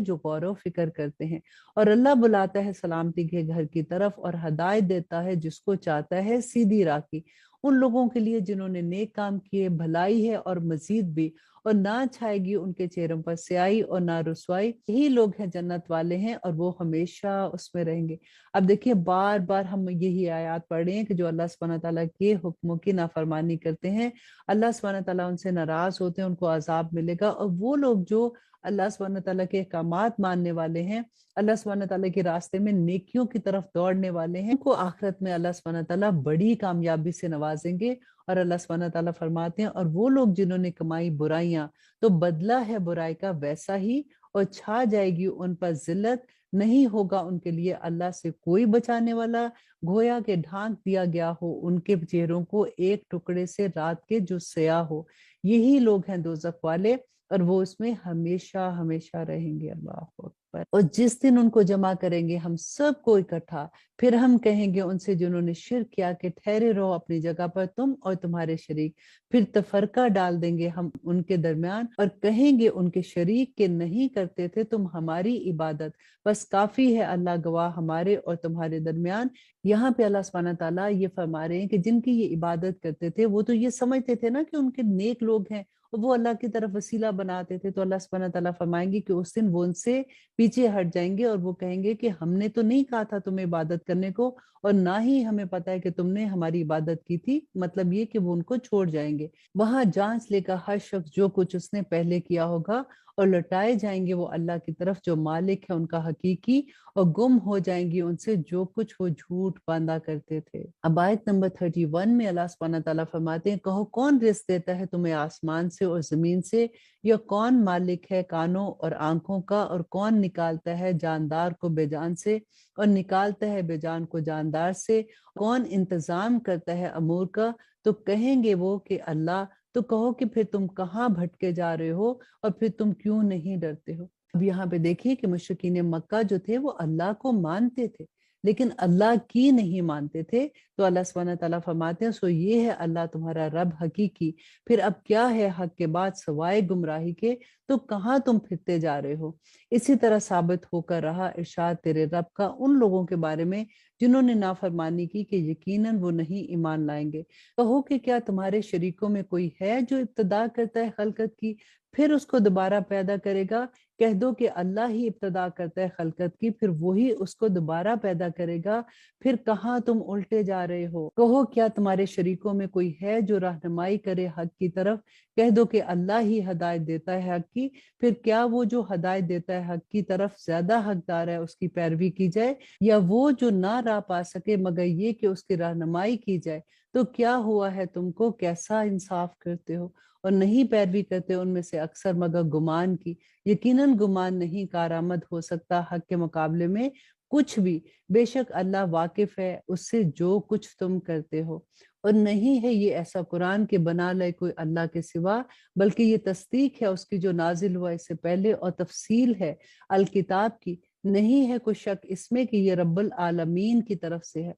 जो गौर व फिक्र करते हैं। और अल्लाह बुलाता है सलामती के घर की तरफ और हदायत देता है जिसको चाहता है सीधी राह की। उन लोगों के लिए जिन्होंने नेक काम किए भलाई है और मजीद भी, और ना छाएगी उनके चेहरों पर स्याही और ना रुसवाई। यही लोग हैं जन्नत वाले हैं और वो हमेशा उसमें रहेंगे। अब देखिए बार बार हम यही आयत पढ़ रहे हैं कि जो अल्लाह सुब्हानहू तआला के हुक्मों की नाफरमानी करते हैं, अल्लाह सुब्हानहू तआला उनसे नाराज होते हैं, उनको अजाब मिलेगा। और वो लोग जो अल्लाह सुब्हानहू तआला के अहकामात मानने वाले हैं, अल्लाह सुब्हानहू तआला के रास्ते में नेकियों की तरफ दौड़ने वाले हैं, उनको आखिरत में अल्लाह सुब्हानहू तआला बड़ी कामयाबी से नवाजेंगे। और अल्लाह सुब्हानहू तआला फरमाते हैं, और वो लोग जिन्होंने कमाई बुराइयां, तो बदला है बुराई का वैसा ही, और छा जाएगी उन पर जिल्लत, नहीं होगा उनके लिए अल्लाह से कोई बचाने वाला, गोया के ढांक दिया गया हो उनके चेहरों को एक टुकड़े से रात के जो स्याह हो। यही लोग हैं दोजख वाले, और वो उसमें हमेशा हमेशा रहेंगे। अल्लाह अकबर। और जिस दिन उनको जमा करेंगे हम सबको इकट्ठा, फिर हम कहेंगे उनसे जिन्होंने शिर्क किया कि ठहरे रहो अपनी जगह पर तुम और तुम्हारे शरीक। फिर तफरका डाल देंगे हम उनके दरमियान और कहेंगे उनके शरीक के नहीं करते थे तुम हमारी इबादत, बस काफी है अल्लाह गवाह हमारे और तुम्हारे दरमियान। यहाँ पे अल्लाह सुब्हानहू तआला ये फरमा रहे हैं कि जिनकी ये इबादत करते थे वो तो ये समझते थे ना कि उनके नेक लोग हैं, और वो अल्लाह की तरफ वसीला बनाते थे। तो अल्लाह सुब्हानहू तआला फरमाएंगे कि उस दिन वो उनसे पीछे हट जाएंगे और वो कहेंगे कि हमने तो नहीं कहा था तुम्हें इबादत करने को, और ना ही हमें पता है कि तुमने हमारी इबादत की थी। मतलब ये कि वो उनको छोड़ जाएंगे। वहां जांच लेकर हर शख्स जो कुछ उसने पहले किया होगा, और लौटाए जाएंगे वो अल्लाह की तरफ जो मालिक है उनका हकीकी, और गुम हो जाएंगी उनसे जो कुछ वो झूठ बांधा करते थे। अब आयत नंबर 31 में अल्लाह सुब्हानहू तआला फरमाते हैं, कहो कौन रिज़्क देता है तुम्हें आसमान से और जमीन से, या कौन मालिक है कानों और आंखों का, और कौन निकालता है जानदार को बेजान से और निकालता है बेजान को जानदार से, कौन इंतजाम करता है अमूर का। तो कहेंगे वो कि अल्लाह। तो कहो कि फिर तुम कहाँ भटके जा रहे हो, और फिर तुम क्यों नहीं डरते हो। अब यहाँ पे देखिए कि मुशरिकीन मक्का जो थे वो अल्लाह को मानते थे, लेकिन अल्लाह की नहीं मानते थे। तो अल्लाह सुब्हानहू तआला फरमाते हैं, सो ये है अल्लाह तुम्हारा रब हकीकी, फिर अब क्या है हक के बाद सवाए गुमराही के, तो कहाँ तुम फिरते जा रहे हो। इसी तरह साबित होकर रहा इरशाद तेरे रब का उन लोगों के बारे में जिन्होंने नाफरमानी की कि यकीनन वो नहीं ईमान लाएंगे। कहो कि क्या तुम्हारे शरीकों में कोई है जो इब्तदा करता है खलकत की, फिर उसको दोबारा पैदा करेगा। कह दो कि अल्लाह ही इब्तदा करता है खलकत की, फिर वही उसको दोबारा पैदा करेगा। फिर कहाँ तुम उल्टे जा रहे हो। कहो क्या तुम्हारे शरीकों में कोई है जो रहनुमाई करे हक की तरफ। कह दो कि अल्लाह ही हदायत देता है हक की, फिर क्या वो जो हदायत देता है हक की तरफ ज्यादा हकदार है उसकी पैरवी की जाए, या वो जो ना राह पा सके मगर ये कि उसकी रहनुमाई की जाए। तो क्या हुआ है तुमको, कैसा इंसाफ करते हो, और नहीं पैरवी करते उनमें से अक्सर मगर गुमान की। यकीनन गुमान नहीं कारआमद हो सकता हक के मुकाबले में कुछ भी। बेशक अल्लाह वाकिफ है उससे जो कुछ तुम करते हो। और नहीं है ये ऐसा कुरान के बना ले कोई अल्लाह के सिवा, बल्कि ये तस्दीक है उसकी जो नाजिल हुआ इससे पहले, और तफसील है अल किताब की। नहीं है कोई शक इसमें कि ये रब्बुल आलमीन की तरफ से है।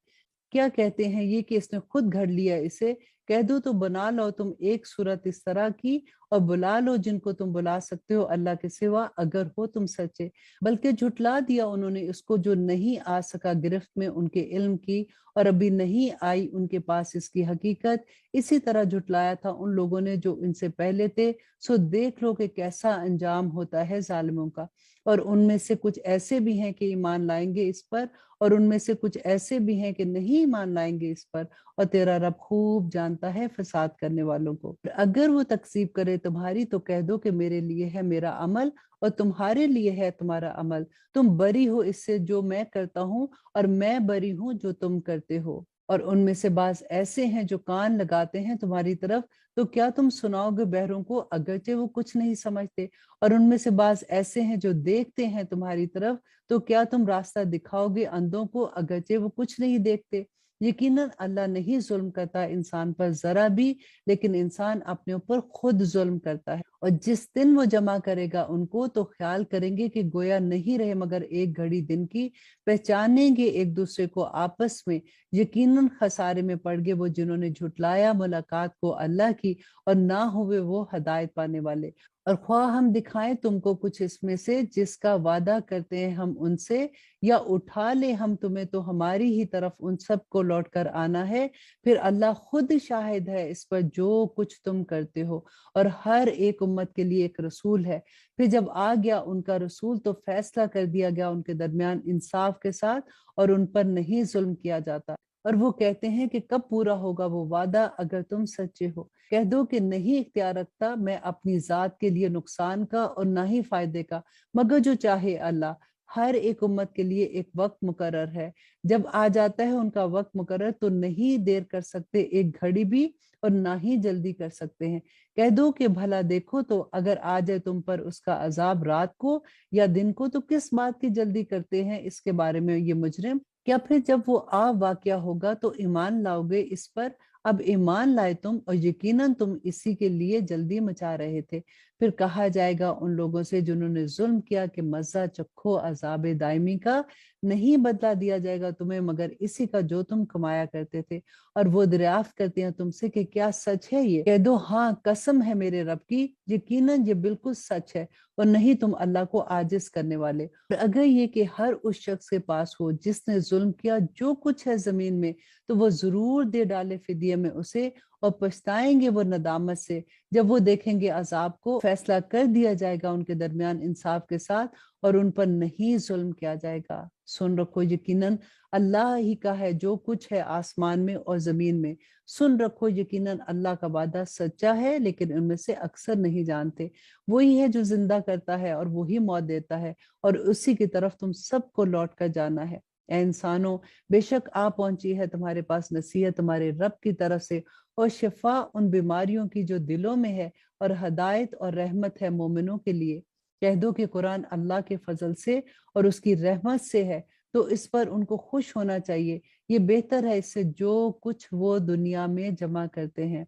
क्या कहते हैं ये कि इसने खुद घड़ लिया इसे। कह दो तो बना लो तुम एक सूरत इस तरह की, और बुला लो जिनको तुम बुला सकते हो अल्लाह के सिवा अगर हो तुम सच्चे। बल्कि झुटला दिया उन्होंने उसको जो नहीं आ सका गिरफ्त में उनके इल्म की, और अभी नहीं आई उनके पास इसकी हकीकत। इसी तरह झुटलाया था उन लोगों ने जो इनसे पहले थे। सो देख लो कि कैसा अंजाम होता है जालिमों का। और उनमें से कुछ ऐसे भी हैं कि ईमान लाएंगे इस पर, और उनमें से कुछ ऐसे भी हैं कि नहीं ईमान लाएंगे इस पर। और तेरा रब खूब जानता है फसाद करने वालों को। अगर वो तकसीब करे तुम्हारी तो कह दो कि मेरे लिए है मेरा अमल और तुम्हारे लिए है तुम्हारा अमल। तुम बरी हो इससे जो मैं करता हूँ, और मैं बरी हूँ जो तुम करते हो। और उनमें से बाज ऐसे हैं जो कान लगाते हैं तुम्हारी तरफ, तो क्या तुम सुनाओगे बहरों को अगरचे वो कुछ नहीं समझते। और उनमें से बाज ऐसे हैं जो देखते हैं तुम्हारी तरफ, तो क्या तुम रास्ता दिखाओगे अंधों को अगरचे वो कुछ नहीं देखते। यकीनन अल्लाह नहीं जुल्म करता इंसान पर जरा भी, लेकिन इंसान अपने ऊपर खुद जुल्म करता है। और जिस दिन वो जमा करेगा उनको, तो ख्याल करेंगे कि गोया नहीं रहे मगर एक घड़ी दिन की, पहचानेंगे एक दूसरे को आपस में। यकीनन खसारे में पड़ गए वो जिन्होंने झुटलाया मुलाकात को अल्लाह की, और ना हुए वो हदायत पाने वाले। और ख्वाह हम दिखाएं तुमको कुछ इसमें से जिसका वादा करते हैं हम उनसे, या उठा ले हम तुम्हें, तो हमारी ही तरफ उन सब को लौट कर आना है। फिर अल्लाह खुद शाहिद है इस पर जो कुछ तुम करते हो। और हर एक उम्मत के लिए एक रसूल है। फिर जब आ गया उनका रसूल, तो फैसला कर दिया गया उनके दरमियान इंसाफ के साथ, और उन पर नहीं जुल्म किया जाता। और वो कहते हैं कि कब पूरा होगा वो वादा, अगर तुम सच्चे हो। कह दो कि नहीं इख्तियार रखता मैं अपनी जात के लिए नुकसान का और ना ही फायदे का, मगर जो चाहे अल्लाह। हर एक उम्मत के लिए एक वक्त मुकर्रर है। जब आ जाता है उनका वक्त मुकर्रर, तो नहीं देर कर सकते एक घड़ी भी, और ना ही जल्दी कर सकते हैं। कह दो कि भला देखो तो, अगर आ जाए तुम पर उसका अजाब रात को या दिन को, तो किस बात की जल्दी करते हैं इसके बारे में ये मुजरिम। क्या फिर जब वो आ वाकया होगा तो ईमान लाओगे इस पर? अब ईमान लाए तुम, और यकीनन तुम इसी के लिए जल्दी मचा रहे थे। फिर कहा जाएगा उन लोगों से जिन्होंने जुल्म किया कि मजा चखो अजाब दायमी का, नहीं बदला दिया जाएगा तुम्हें मगर इसी का जो तुम कमाया करते थे। और वो दरियाफ्त करते हैं तुमसे कि क्या सच है ये? कह दो हाँ कसम है मेरे रब की, यकीनन ये बिल्कुल सच है, और नहीं तुम अल्लाह को आजिज करने वाले। और अगर ये कि हर उस शख्स के पास हो जिसने जुल्म किया जो कुछ है जमीन में, तो वो जरूर दे डाले फिदिये में उसे, और पछताएंगे वो नदामत से जब वो देखेंगे अजाब को। फैसला कर दिया जाएगा उनके दरमियान इंसाफ के साथ, और उन पर नहीं जुल्म किया जाएगा। सुन रखो यकीनन अल्लाह ही का है जो कुछ है आसमान में और जमीन में। सुन रखो यकीनन अल्लाह का वादा सच्चा है, लेकिन उनमें से अक्सर नहीं जानते। वही है जो जिंदा करता है और वही मौत देता है, और उसी की तरफ तुम सबको लौट कर जाना है। ए इंसानों, बेशक आ पहुंची है तुम्हारे पास नसीहत तुम्हारे रब की तरफ से, और शिफा उन बीमारियों की जो दिलों में है, और हदायत और रहमत है मोमिनों के लिए। कह दो कि कुरान अल्लाह के फजल से और उसकी रहमत से है, तो इस पर उनको खुश होना चाहिए। ये बेहतर है इससे जो कुछ वो दुनिया में जमा करते हैं।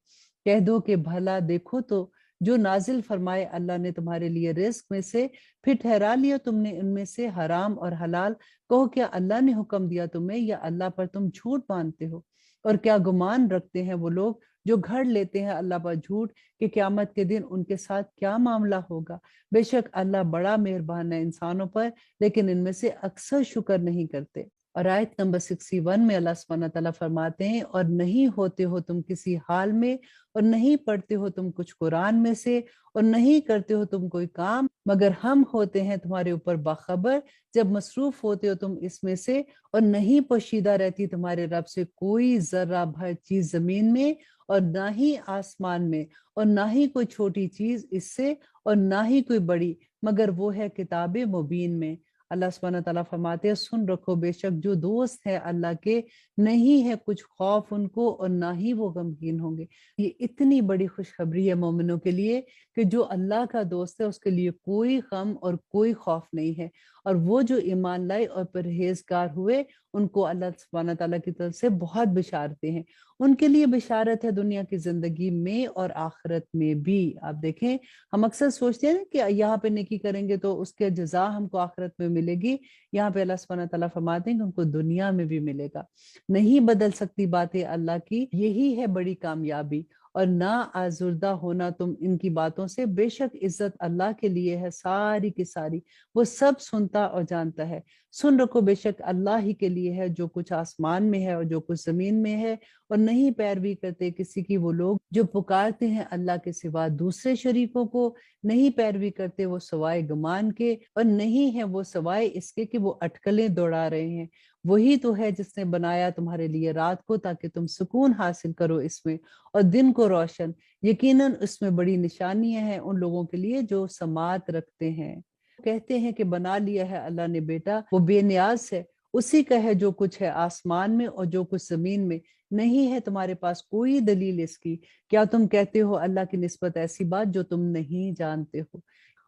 कह दो कि भला देखो तो, जो नाजिल फरमाए अल्लाह ने तुम्हारे लिए रिस्क में से, फिर ठहरा लिया तुमने इनमें से हराम और हलाल। कहो क्या अल्लाह ने हुक्म दिया तुम्हें, या अल्लाह पर तुम झूठ बांधते हो? और क्या गुमान रखते हैं वो लोग जो घड़ लेते हैं अल्लाह पर झूठ, कि क्यामत के दिन उनके साथ क्या मामला होगा। बेशक अल्लाह बड़ा मेहरबान है इंसानों पर, लेकिन इनमें से अक्सर शुक्र नहीं करते। और आयत नंबर 61 में अल्लाह सुब्हानहू तआला फरमाते हैं, और नहीं होते हो तुम किसी हाल में, और नहीं पढ़ते हो तुम कुछ कुरान में से, और नहीं करते हो तुम कोई काम, मगर हम होते हैं तुम्हारे ऊपर बाखबर जब मसरूफ होते हो तुम इसमें से। और नहीं पोशीदा रहती तुम्हारे रब से कोई जर्रा भर चीज जमीन में, और ना ही आसमान में, और ना ही कोई छोटी चीज इससे, और ना ही कोई बड़ी, मगर वो है किताब मुबीन में। अल्लाह सुब्हानहू तआला फरमाते हैं, सुन रखो बेशक जो दोस्त है अल्लाह के, नहीं है कुछ खौफ उनको, और ना ही वो गमगीन होंगे। ये इतनी बड़ी खुशखबरी है मोमिनों के लिए कि जो अल्लाह का दोस्त है उसके लिए कोई गम और कोई खौफ नहीं है। और वो जो ईमान लाए और परहेजगार हुए, उनको अल्लाह सुब्हानहू तआला की तरफ से बहुत बिशारतें हैं। उनके लिए बिशारत है दुनिया की जिंदगी में और आखिरत में भी। आप देखें, हम अक्सर सोचते हैं ना कि यहाँ पे नेकी करेंगे तो उसके जजा हमको आखिरत में मिलेगी। यहाँ पे अल्लाह सुब्हानहू तआला फरमाते हैं कि उनको दुनिया में भी मिलेगा। नहीं बदल सकती बातें अल्लाह की, यही है बड़ी कामयाबी। और ना आजुर्दा होना तुम इनकी बातों से, बेशक इज्जत अल्लाह के लिए है सारी की सारी, वो सब सुनता और जानता है। सुन रखो बेशक अल्लाह ही के लिए है जो कुछ आसमान में है और जो कुछ जमीन में है। और नहीं पैरवी करते किसी की वो लोग जो पुकारते हैं अल्लाह के सिवा दूसरे शरीकों को, नहीं पैरवी करते वो सवाए गुमान के, और नहीं है वो सवाए इसके कि वो अटकलें दौड़ा रहे हैं। वही तो है जिसने बनाया तुम्हारे लिए रात को ताकि तुम सुकून हासिल करो इसमें, और दिन को रोशन। यकीनन उसमें बड़ी निशानियां हैं उन लोगों के लिए जो समात रखते हैं। कहते हैं कि बना लिया है अल्लाह ने बेटा, वो बेनियाज है, उसी का है जो कुछ है आसमान में और जो कुछ जमीन में। नहीं है तुम्हारे पास कोई दलील इसकी, क्या तुम कहते हो अल्लाह की निस्बत ऐसी बात जो तुम नहीं जानते हो?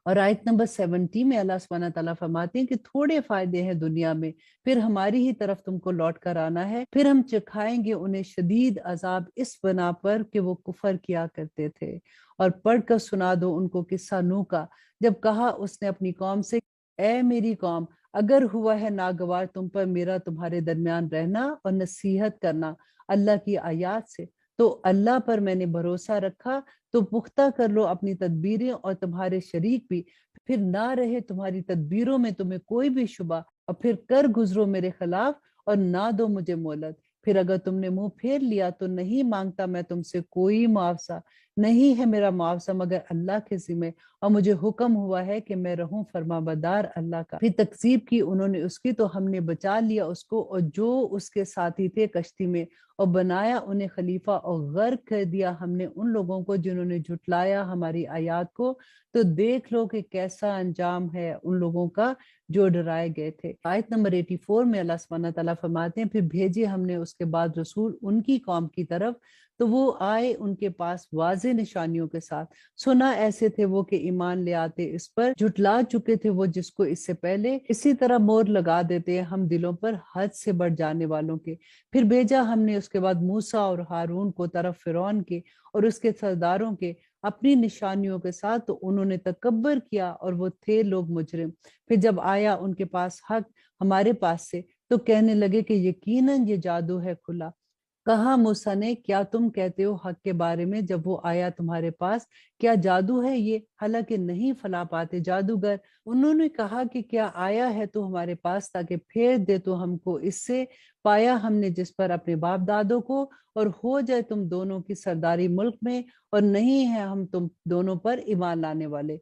اور آیت نمبر 70 میں اللہ سبحانہ تعالیٰ فرماتے ہیں کہ تھوڑے فائدے ہیں دنیا میں، پھر ہماری ہی طرف تم کو لوٹ کر آنا ہے، پھر ہم چکھائیں گے انہیں شدید عذاب اس بنا پر کہ وہ کفر کیا کرتے تھے۔ اور پڑھ کر سنا دو ان کو قصہ نوح کا، جب کہا اس نے اپنی قوم سے، اے میری قوم، اگر ہوا ہے ناگوار تم پر میرا تمہارے درمیان رہنا اور نصیحت کرنا اللہ کی آیات سے، تو اللہ پر میں نے بھروسہ رکھا، تو پختہ کر لو اپنی تدبیریں اور تمہارے شریک بھی، پھر نہ رہے تمہاری تدبیروں میں تمہیں کوئی بھی شبہ، اور پھر کر گزرو میرے خلاف اور نہ دو مجھے مہلت۔ پھر اگر تم نے منہ پھیر لیا تو نہیں مانگتا میں تم سے کوئی معاوضہ، نہیں ہے میرا معاوضہ مگر اللہ کے ذمہ، اور مجھے حکم ہوا ہے کہ میں رہوں فرما بردار اللہ کا۔ پھر تکذیب کی انہوں نے اس کی، تو ہم نے بچا لیا اس کو اور جو اس کے ساتھی تھے کشتی میں، اور بنایا انہیں خلیفہ اور غرق کر دیا ہم نے ان لوگوں کو جنہوں نے جھٹلایا ہماری آیات کو۔ تو دیکھ لو کہ کیسا انجام ہے ان لوگوں کا جو ڈرائے گئے تھے۔ آیت نمبر 84 میں اللہ سبحانہ تعالیٰ فرماتے ہیں، پھر بھیجے ہم نے اس کے بعد رسول ان کی قوم کی طرف، تو وہ آئے ان کے پاس واضح نشانیوں کے ساتھ، سنا ایسے تھے وہ کہ ایمان لے آتے اس پر، جھٹلا چکے تھے وہ جس کو اس سے پہلے، اسی طرح مور لگا دیتے ہیں ہم دلوں پر حد سے بڑھ جانے والوں کے۔ پھر بھیجا ہم نے اس کے بعد موسیٰ اور ہارون کو طرف فرعون کے اور اس کے سرداروں کے اپنی نشانیوں کے ساتھ، تو انہوں نے تکبر کیا اور وہ تھے لوگ مجرم۔ پھر جب آیا ان کے پاس حق ہمارے پاس سے، تو کہنے لگے کہ یقیناً یہ جادو ہے کھلا۔ کہا موسیٰ نے، کیا تم کہتے ہو حق کے بارے میں جب وہ آیا تمہارے پاس، کیا جادو ہے یہ؟ حالانکہ نہیں فلا پاتے جادوگر۔ انہوں نے کہا کہ کیا آیا ہے تو ہمارے پاس تاکہ پھیر دے تو ہم کو اس سے، پایا ہم نے جس پر اپنے باپ دادوں کو، اور ہو جائے تم دونوں کی سرداری ملک میں، اور نہیں ہے ہم تم دونوں پر ایمان لانے والے۔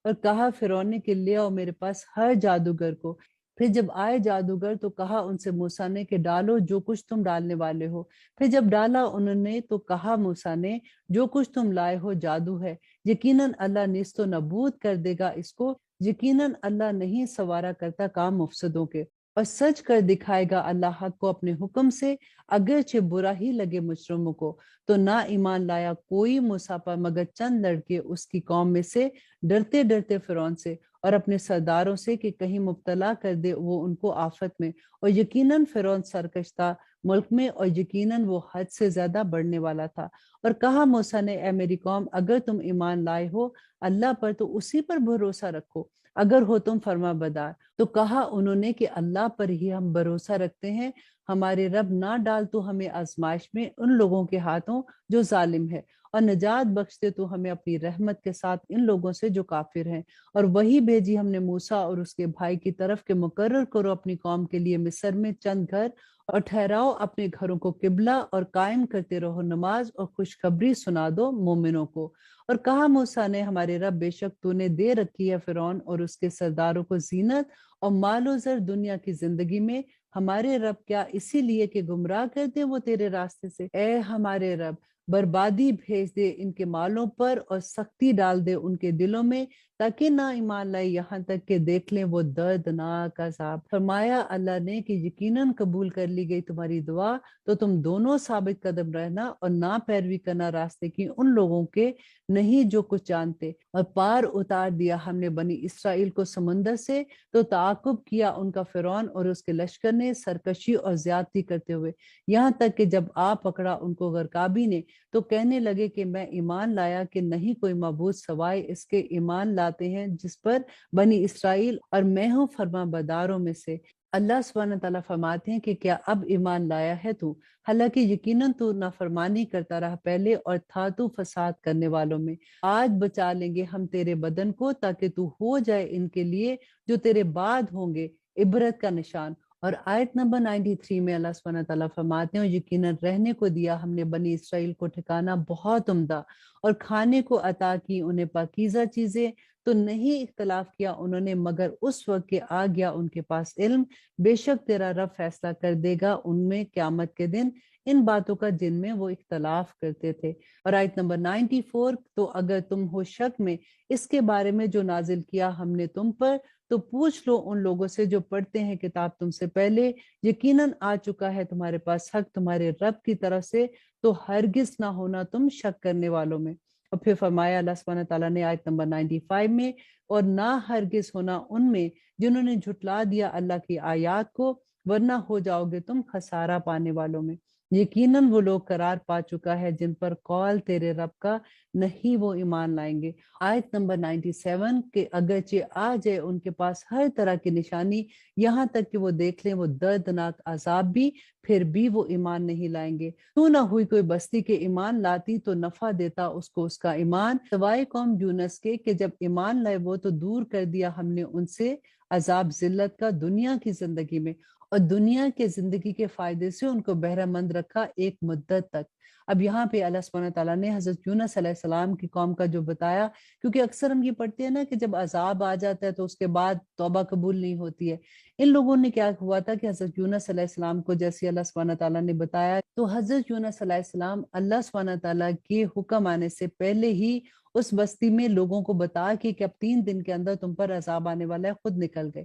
اور کہا فرعون نے کہ لے آؤ میرے پاس ہر جادوگر کو۔ پھر جب آئے جادوگر تو کہا ان سے موسیٰ نے کہ ڈالو جو کچھ تم ڈالنے والے ہو۔ پھر جب ڈالا انہوں نے تو کہا موسیٰ نے، جو کچھ تم لائے ہو جادو ہے، یقیناً اللہ نیست و نابود کر دے گا اس کو، یقیناً اللہ نہیں سوارا کرتا کام مفسدوں کے، اور سچ کر دکھائے گا اللہ حق کو اپنے حکم سے، اگرچہ برا ہی لگے مجرموں کو۔ تو نہ ایمان لایا کوئی موسیٰ پر مگر چند لڑکے اس کی قوم میں سے، ڈرتے ڈرتے فرعون سے اور اپنے سرداروں سے کہ کہیں مبتلا کر دے وہ ان کو آفت میں، اور یقیناً فرعون سرکش تھا ملک میں، اور یقیناً وہ حد سے زیادہ بڑھنے والا تھا۔ اور کہا موسیٰ نے، اے میری قوم، اگر تم ایمان لائے ہو اللہ پر تو اسی پر بھروسہ رکھو، اگر ہو تم فرما بردار۔ تو کہا انہوں نے کہ اللہ پر ہی ہم بھروسہ رکھتے ہیں، ہمارے رب نہ ڈال تو ہمیں آزمائش میں ان لوگوں کے ہاتھوں جو ظالم ہے، اور نجات بخشتے تو ہمیں اپنی رحمت کے ساتھ ان لوگوں سے جو کافر ہیں۔ اور وہی بھیجی ہم نے موسیٰ اور اس کے بھائی کی طرف کہ مقرر کرو اپنی قوم کے لیے مصر میں چند گھر، اور ٹھہراؤ اپنے گھروں کو قبلہ، اور قائم کرتے رہو نماز، اور خوشخبری سنا دو مومنوں کو۔ اور کہا موسیٰ نے، ہمارے رب، بے شک تو نے دے رکھی ہے فرعون اور اس کے سرداروں کو زینت اور مال و زر دنیا کی زندگی میں، ہمارے رب کیا اسی لیے کہ گمراہ کر دے وہ تیرے راستے سے؟ اے ہمارے رب، بربادی بھیج دے ان کے مالوں پر اور سختی ڈال دے ان کے دلوں میں، تاکہ نہ ایمان لائے یہاں تک کہ دیکھ لیں وہ دردناک عذاب۔ فرمایا اللہ نے کہ یقیناً قبول کر لی گئی تمہاری دعا، تو تم دونوں ثابت قدم رہنا اور نہ پیروی کرنا راستے کی ان لوگوں کے نہیں جو کچھ جانتے۔ اور پار اتار دیا ہم نے بنی اسرائیل کو سمندر سے، تو تعاقب کیا ان کا فرعون اور اس کے لشکر نے سرکشی اور زیادتی کرتے ہوئے، یہاں تک کہ جب آ پکڑا ان کو غرقابی نے، تو کہنے لگے کہ میں ایمان لایا کہ نہیں کوئی معبود سوائے اس کے ایمان لاتے ہیں جس پر بنی اسرائیل اور میں ہوں فرما برداروں میں سے۔ اللہ سبحانہ تعالیٰ فرماتے ہیں کہ کیا اب ایمان لایا ہے تو، حالانکہ یقیناً تو نافرمانی کرتا رہا پہلے اور تھا تو فساد کرنے والوں میں۔ آج بچا لیں گے ہم تیرے بدن کو تاکہ تو ہو جائے ان کے لیے جو تیرے بعد ہوں گے عبرت کا نشان۔ اور آیت نمبر 93 میں اللہ سبحانہ تعالیٰ فرماتے ہیں، اور یقیناً رہنے کو دیا ہم نے بنی اسرائیل کو ٹھکانہ بہت عمدہ، اور کھانے کو عطا کی انہیں پاکیزہ چیزیں، تو نہیں اختلاف کیا انہوں نے مگر اس وقت کہ آ گیا ان کے پاس علم، بے شک تیرا رب فیصلہ کر دے گا ان میں قیامت کے دن ان باتوں کا جن میں وہ اختلاف کرتے تھے۔ اور آیت نمبر 94، تو اگر تم ہو شک میں اس کے بارے میں جو نازل کیا ہم نے تم پر، تو پوچھ لو ان لوگوں سے جو پڑھتے ہیں کتاب تم سے پہلے، یقیناً آ چکا ہے تمہارے پاس حق تمہارے رب کی طرف سے، تو ہرگز نہ ہونا تم شک کرنے والوں میں۔ اور پھر فرمایا اللہ سبحانہ تعالیٰ نے آیت نمبر 95 میں، اور نہ ہرگز ہونا ان میں جنہوں نے جھٹلا دیا اللہ کی آیات کو، ورنہ ہو جاؤ گے تم خسارہ پانے والوں میں۔ یقیناً وہ لوگ قرار پا چکا ہے جن پر قول تیرے رب کا نہیں وہ ایمان لائیں گے۔ آیت نمبر 97 کہ اگرچہ آ جائے ان کے پاس ہر طرح کی نشانی، یہاں تک کہ وہ دیکھ لیں وہ دردناک عذاب بھی، پھر بھی وہ ایمان نہیں لائیں گے۔ تو نہ ہوئی کوئی بستی کے ایمان لاتی تو نفع دیتا اس کو اس کا ایمان، سوائے قوم یونس کے کہ جب ایمان لائے وہ تو دور کر دیا ہم نے ان سے عذاب ذلت کا دنیا کی زندگی میں، اور دنیا کے زندگی کے فائدے سے ان کو بہرہ مند رکھا ایک مدت تک۔ اب یہاں پہ اللہ سبحانہ تعالیٰ نے حضرت یونس علیہ السلام کی قوم کا جو بتایا، کیونکہ اکثر ہم یہ پڑھتے ہیں نا کہ جب عذاب آ جاتا ہے تو اس کے بعد توبہ قبول نہیں ہوتی ہے۔ ان لوگوں نے کیا ہوا تھا کہ حضرت یونس علیہ السلام کو جیسے اللہ سبحانہ تعالیٰ نے بتایا، تو حضرت یونس علیہ السلام اللہ سبحانہ تعالیٰ کے حکم آنے سے پہلے ہی اس بستی میں لوگوں کو بتا کہ اب 3 دن کے اندر تم پر عذاب آنے والا ہے، خود نکل گئے۔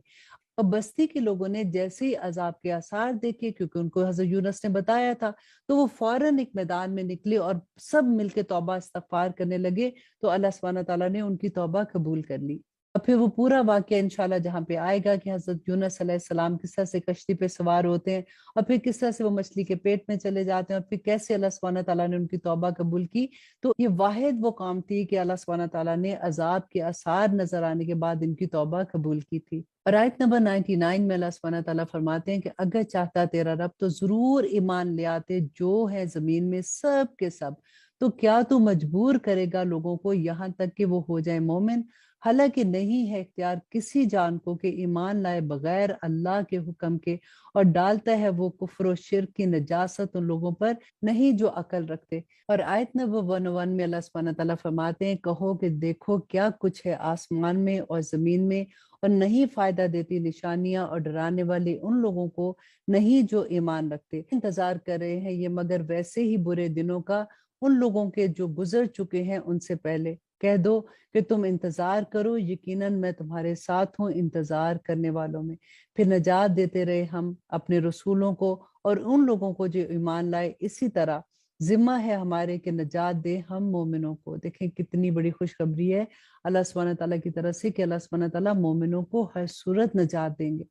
اور بستی کے لوگوں نے جیسے ہی عذاب کے آثار دیکھے، کیونکہ ان کو حضرت یونس نے بتایا تھا، تو وہ فوراً ایک میدان میں نکلے اور سب مل کے توبہ استغفار کرنے لگے، تو اللہ سبحانہ تعالیٰ نے ان کی توبہ قبول کر لی۔ اور پھر وہ پورا واقعہ انشاءاللہ جہاں پہ آئے گا کہ حضرت یونس علیہ السلام کس طرح سے کشتی پہ سوار ہوتے ہیں، اور پھر کس طرح سے وہ مچھلی کے پیٹ میں چلے جاتے ہیں، اور پھر کیسے اللہ سبحانہ تعالیٰ نے ان کی توبہ قبول کی۔ تو یہ واحد وہ کام تھی کہ اللہ سبحانہ تعالیٰ نے عذاب کے آثار نظر آنے کے بعد ان کی توبہ قبول کی تھی۔ اور آیت نمبر 99 میں اللہ سبحانہ تعالیٰ فرماتے ہیں کہ اگر چاہتا تیرا رب تو ضرور ایمان لے آتے جو ہے زمین میں سب کے سب، تو کیا تو مجبور کرے گا لوگوں کو یہاں تک کہ وہ ہو جائے مومن؟ حالانکہ نہیں ہے اختیار کسی جان کو کہ ایمان لائے بغیر اللہ کے حکم کے، اور ڈالتا ہے وہ کفر و شرک کی نجاست ان لوگوں پر نہیں جو عقل رکھتے۔ اور آیت نمبر 101 میں اللہ سبحانہ تعالیٰ فرماتے ہیں، کہو کہ دیکھو کیا کچھ ہے آسمان میں اور زمین میں، اور نہیں فائدہ دیتی نشانیاں اور ڈرانے والے ان لوگوں کو نہیں جو ایمان رکھتے۔ انتظار کر رہے ہیں یہ مگر ویسے ہی برے دنوں کا ان لوگوں کے جو گزر چکے ہیں ان سے پہلے۔ کہہ دو کہ تم انتظار کرو، یقیناً میں تمہارے ساتھ ہوں انتظار کرنے والوں میں۔ پھر نجات دیتے رہے ہم اپنے رسولوں کو اور ان لوگوں کو جو ایمان لائے، اسی طرح ذمہ ہے ہمارے کہ نجات دے ہم مومنوں کو۔ دیکھیں کتنی بڑی خوشخبری ہے اللہ سبحانہ تعالیٰ کی طرف سے کہ اللہ سبحانہ تعالیٰ مومنوں کو ہر صورت نجات دیں گے۔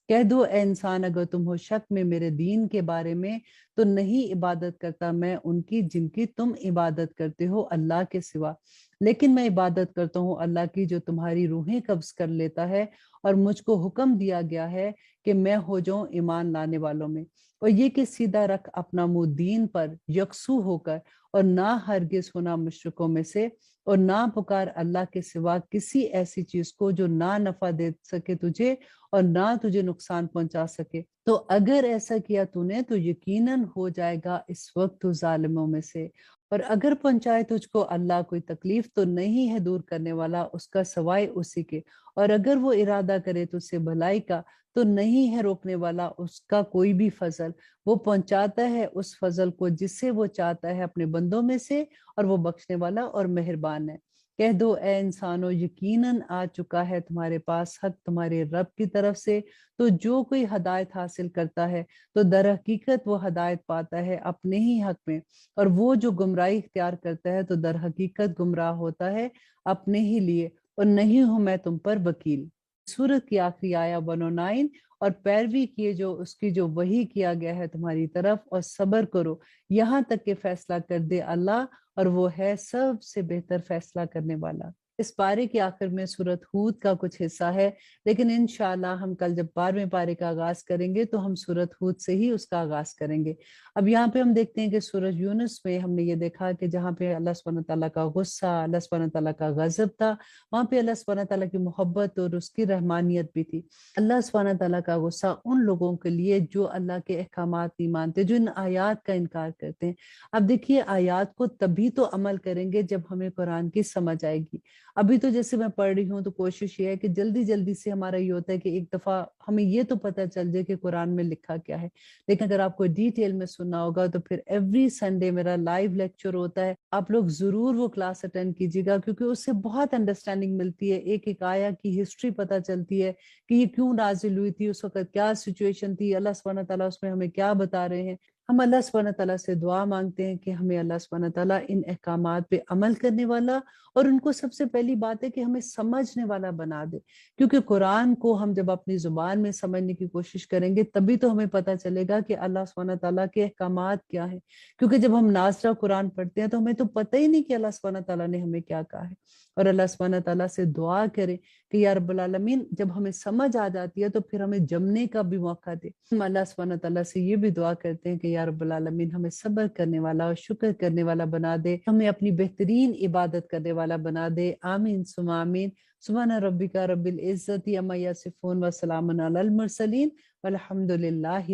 کہہ دو اے انسان اگر تم ہو شک میں میرے دین کے بارے میں، تو نہیں عبادت کرتا میں ان کی جن کی تم عبادت کرتے ہو اللہ کے سوا، لیکن میں عبادت کرتا ہوں اللہ کی جو تمہاری روحیں قبض کر لیتا ہے، اور مجھ کو حکم دیا گیا ہے کہ میں ہو جاؤں ایمان لانے والوں میں۔ اور یہ کہ سیدھا رکھ اپنا منہ دین پر یکسو ہو کر، اور نہ ہرگز ہونا مشرکوں میں سے، اور نہ پکار اللہ کے سوا کسی ایسی چیز کو جو نہ نفع دے سکے تجھے اور نہ تجھے نقصان پہنچا سکے، تو اگر ایسا کیا تو نے تو یقیناً ہو جائے گا اس وقت تو ظالموں میں سے۔ اور اگر پہنچائے تجھ کو اللہ کوئی تکلیف تو نہیں ہے دور کرنے والا اس کا سوائے اسی کے، اور اگر وہ ارادہ کرے تو اسے بھلائی کا تو نہیں ہے روکنے والا اس کا کوئی بھی فضل، وہ پہنچاتا ہے اس فضل کو جس سے وہ چاہتا ہے اپنے بندوں میں سے، اور وہ بخشنے والا اور مہربان ہے۔ کہہ دو اے انسانو یقیناً آ چکا ہے تمہارے پاس حق تمہارے رب کی طرف سے، تو جو کوئی ہدایت حاصل کرتا ہے تو در حقیقت وہ ہدایت پاتا ہے اپنے ہی حق میں، اور وہ جو گمراہی اختیار کرتا ہے تو در حقیقت گمراہ ہوتا ہے اپنے ہی لیے، اور نہیں ہوں میں تم پر وکیل۔ سورت کی آخری آیا 109، اور پیروی کیے جو اس کی جو وحی کیا گیا ہے تمہاری طرف، اور صبر کرو یہاں تک کہ فیصلہ کر دے اللہ، اور وہ ہے سب سے بہتر فیصلہ کرنے والا۔ اس پارے کے آخر میں سورت ہود کا کچھ حصہ ہے، لیکن انشاءاللہ ہم کل جب 12ویں پارے کا آغاز کریں گے تو ہم سورت ہود سے ہی اس کا آغاز کریں گے۔ اب یہاں پہ ہم دیکھتے ہیں کہ سورج یونس میں ہم نے یہ دیکھا کہ جہاں پہ اللہ سبحانہ تعالیٰ کا غصہ، اللہ سبحانہ تعالیٰ کا غضب تھا، وہاں پہ اللہ سبحانہ تعالیٰ کی محبت اور اس کی رحمانیت بھی تھی۔ اللہ سبحانہ تعالیٰ کا غصہ ان لوگوں کے لیے جو اللہ کے احکامات نہیں مانتے، جو ان آیات کا انکار کرتے ہیں۔ اب دیکھیے آیات کو تبھی تو عمل کریں گے جب ہمیں قرآن کی سمجھ آئے گی۔ ابھی تو جیسے میں پڑھ رہی ہوں تو کوشش یہ ہے کہ جلدی جلدی سے ہمارا یہ ہوتا ہے کہ ایک دفعہ ہمیں یہ تو پتہ چل جائے کہ قرآن میں لکھا کیا ہے، لیکن اگر آپ کو ڈیٹیل میں سننا ہوگا تو پھر ایوری سنڈے میرا لائیو لیکچر ہوتا ہے، آپ لوگ ضرور وہ کلاس اٹینڈ کیجیے گا، کیونکہ اس سے بہت انڈرسٹینڈنگ ملتی ہے، ایک ایک آیا کی ہسٹری پتہ چلتی ہے کہ یہ کیوں نازل ہوئی تھی، اس وقت کیا سچویشن تھی، اللہ سبحانہ تعالیٰ اس میں ہمیں کیا بتا رہے ہیں۔ हम अल्लाह सुब्हानहू तआला से दुआ मांगते हैं कि हमें अल्लाह सुब्हानहू तआला इन अहकामात पे अमल करने वाला, और उनको सबसे पहली बात है कि हमें समझने वाला बना दे। क्योंकि कुरान को हम जब अपनी जुबान में समझने की कोशिश करेंगे तभी तो हमें पता चलेगा कि अल्लाह सुब्हानहू तआला के अहकामात क्या है। क्योंकि जब हम नाज़रा कुरान पढ़ते हैं तो हमें तो पता ही नहीं कि अल्लाह सुब्हानहू तआला ने हमें क्या कहा है। और अल्लाह सुब्हानहू तआला से दुआ करें कि या रब्बुल आलमीन, जब हमें समझ आ जाती है तो फिर हमें जमने का भी मौका दे। हम अल्लाह सुब्हानहू तआला से ये भी दुआ करते हैं कि या रब्बुल आलमीन हमें सब्र करने वाला और शुक्र करने वाला बना दे, हमें अपनी बेहतरीन इबादत करने वाला बना दे। आमीन सुम्मा आमीन। सुब्हान रब्बिका रब्बिल इज्जति अम्मा यसिफून व सलामुन अलल मुरसलीन वल्हम्दुलिल्लाहि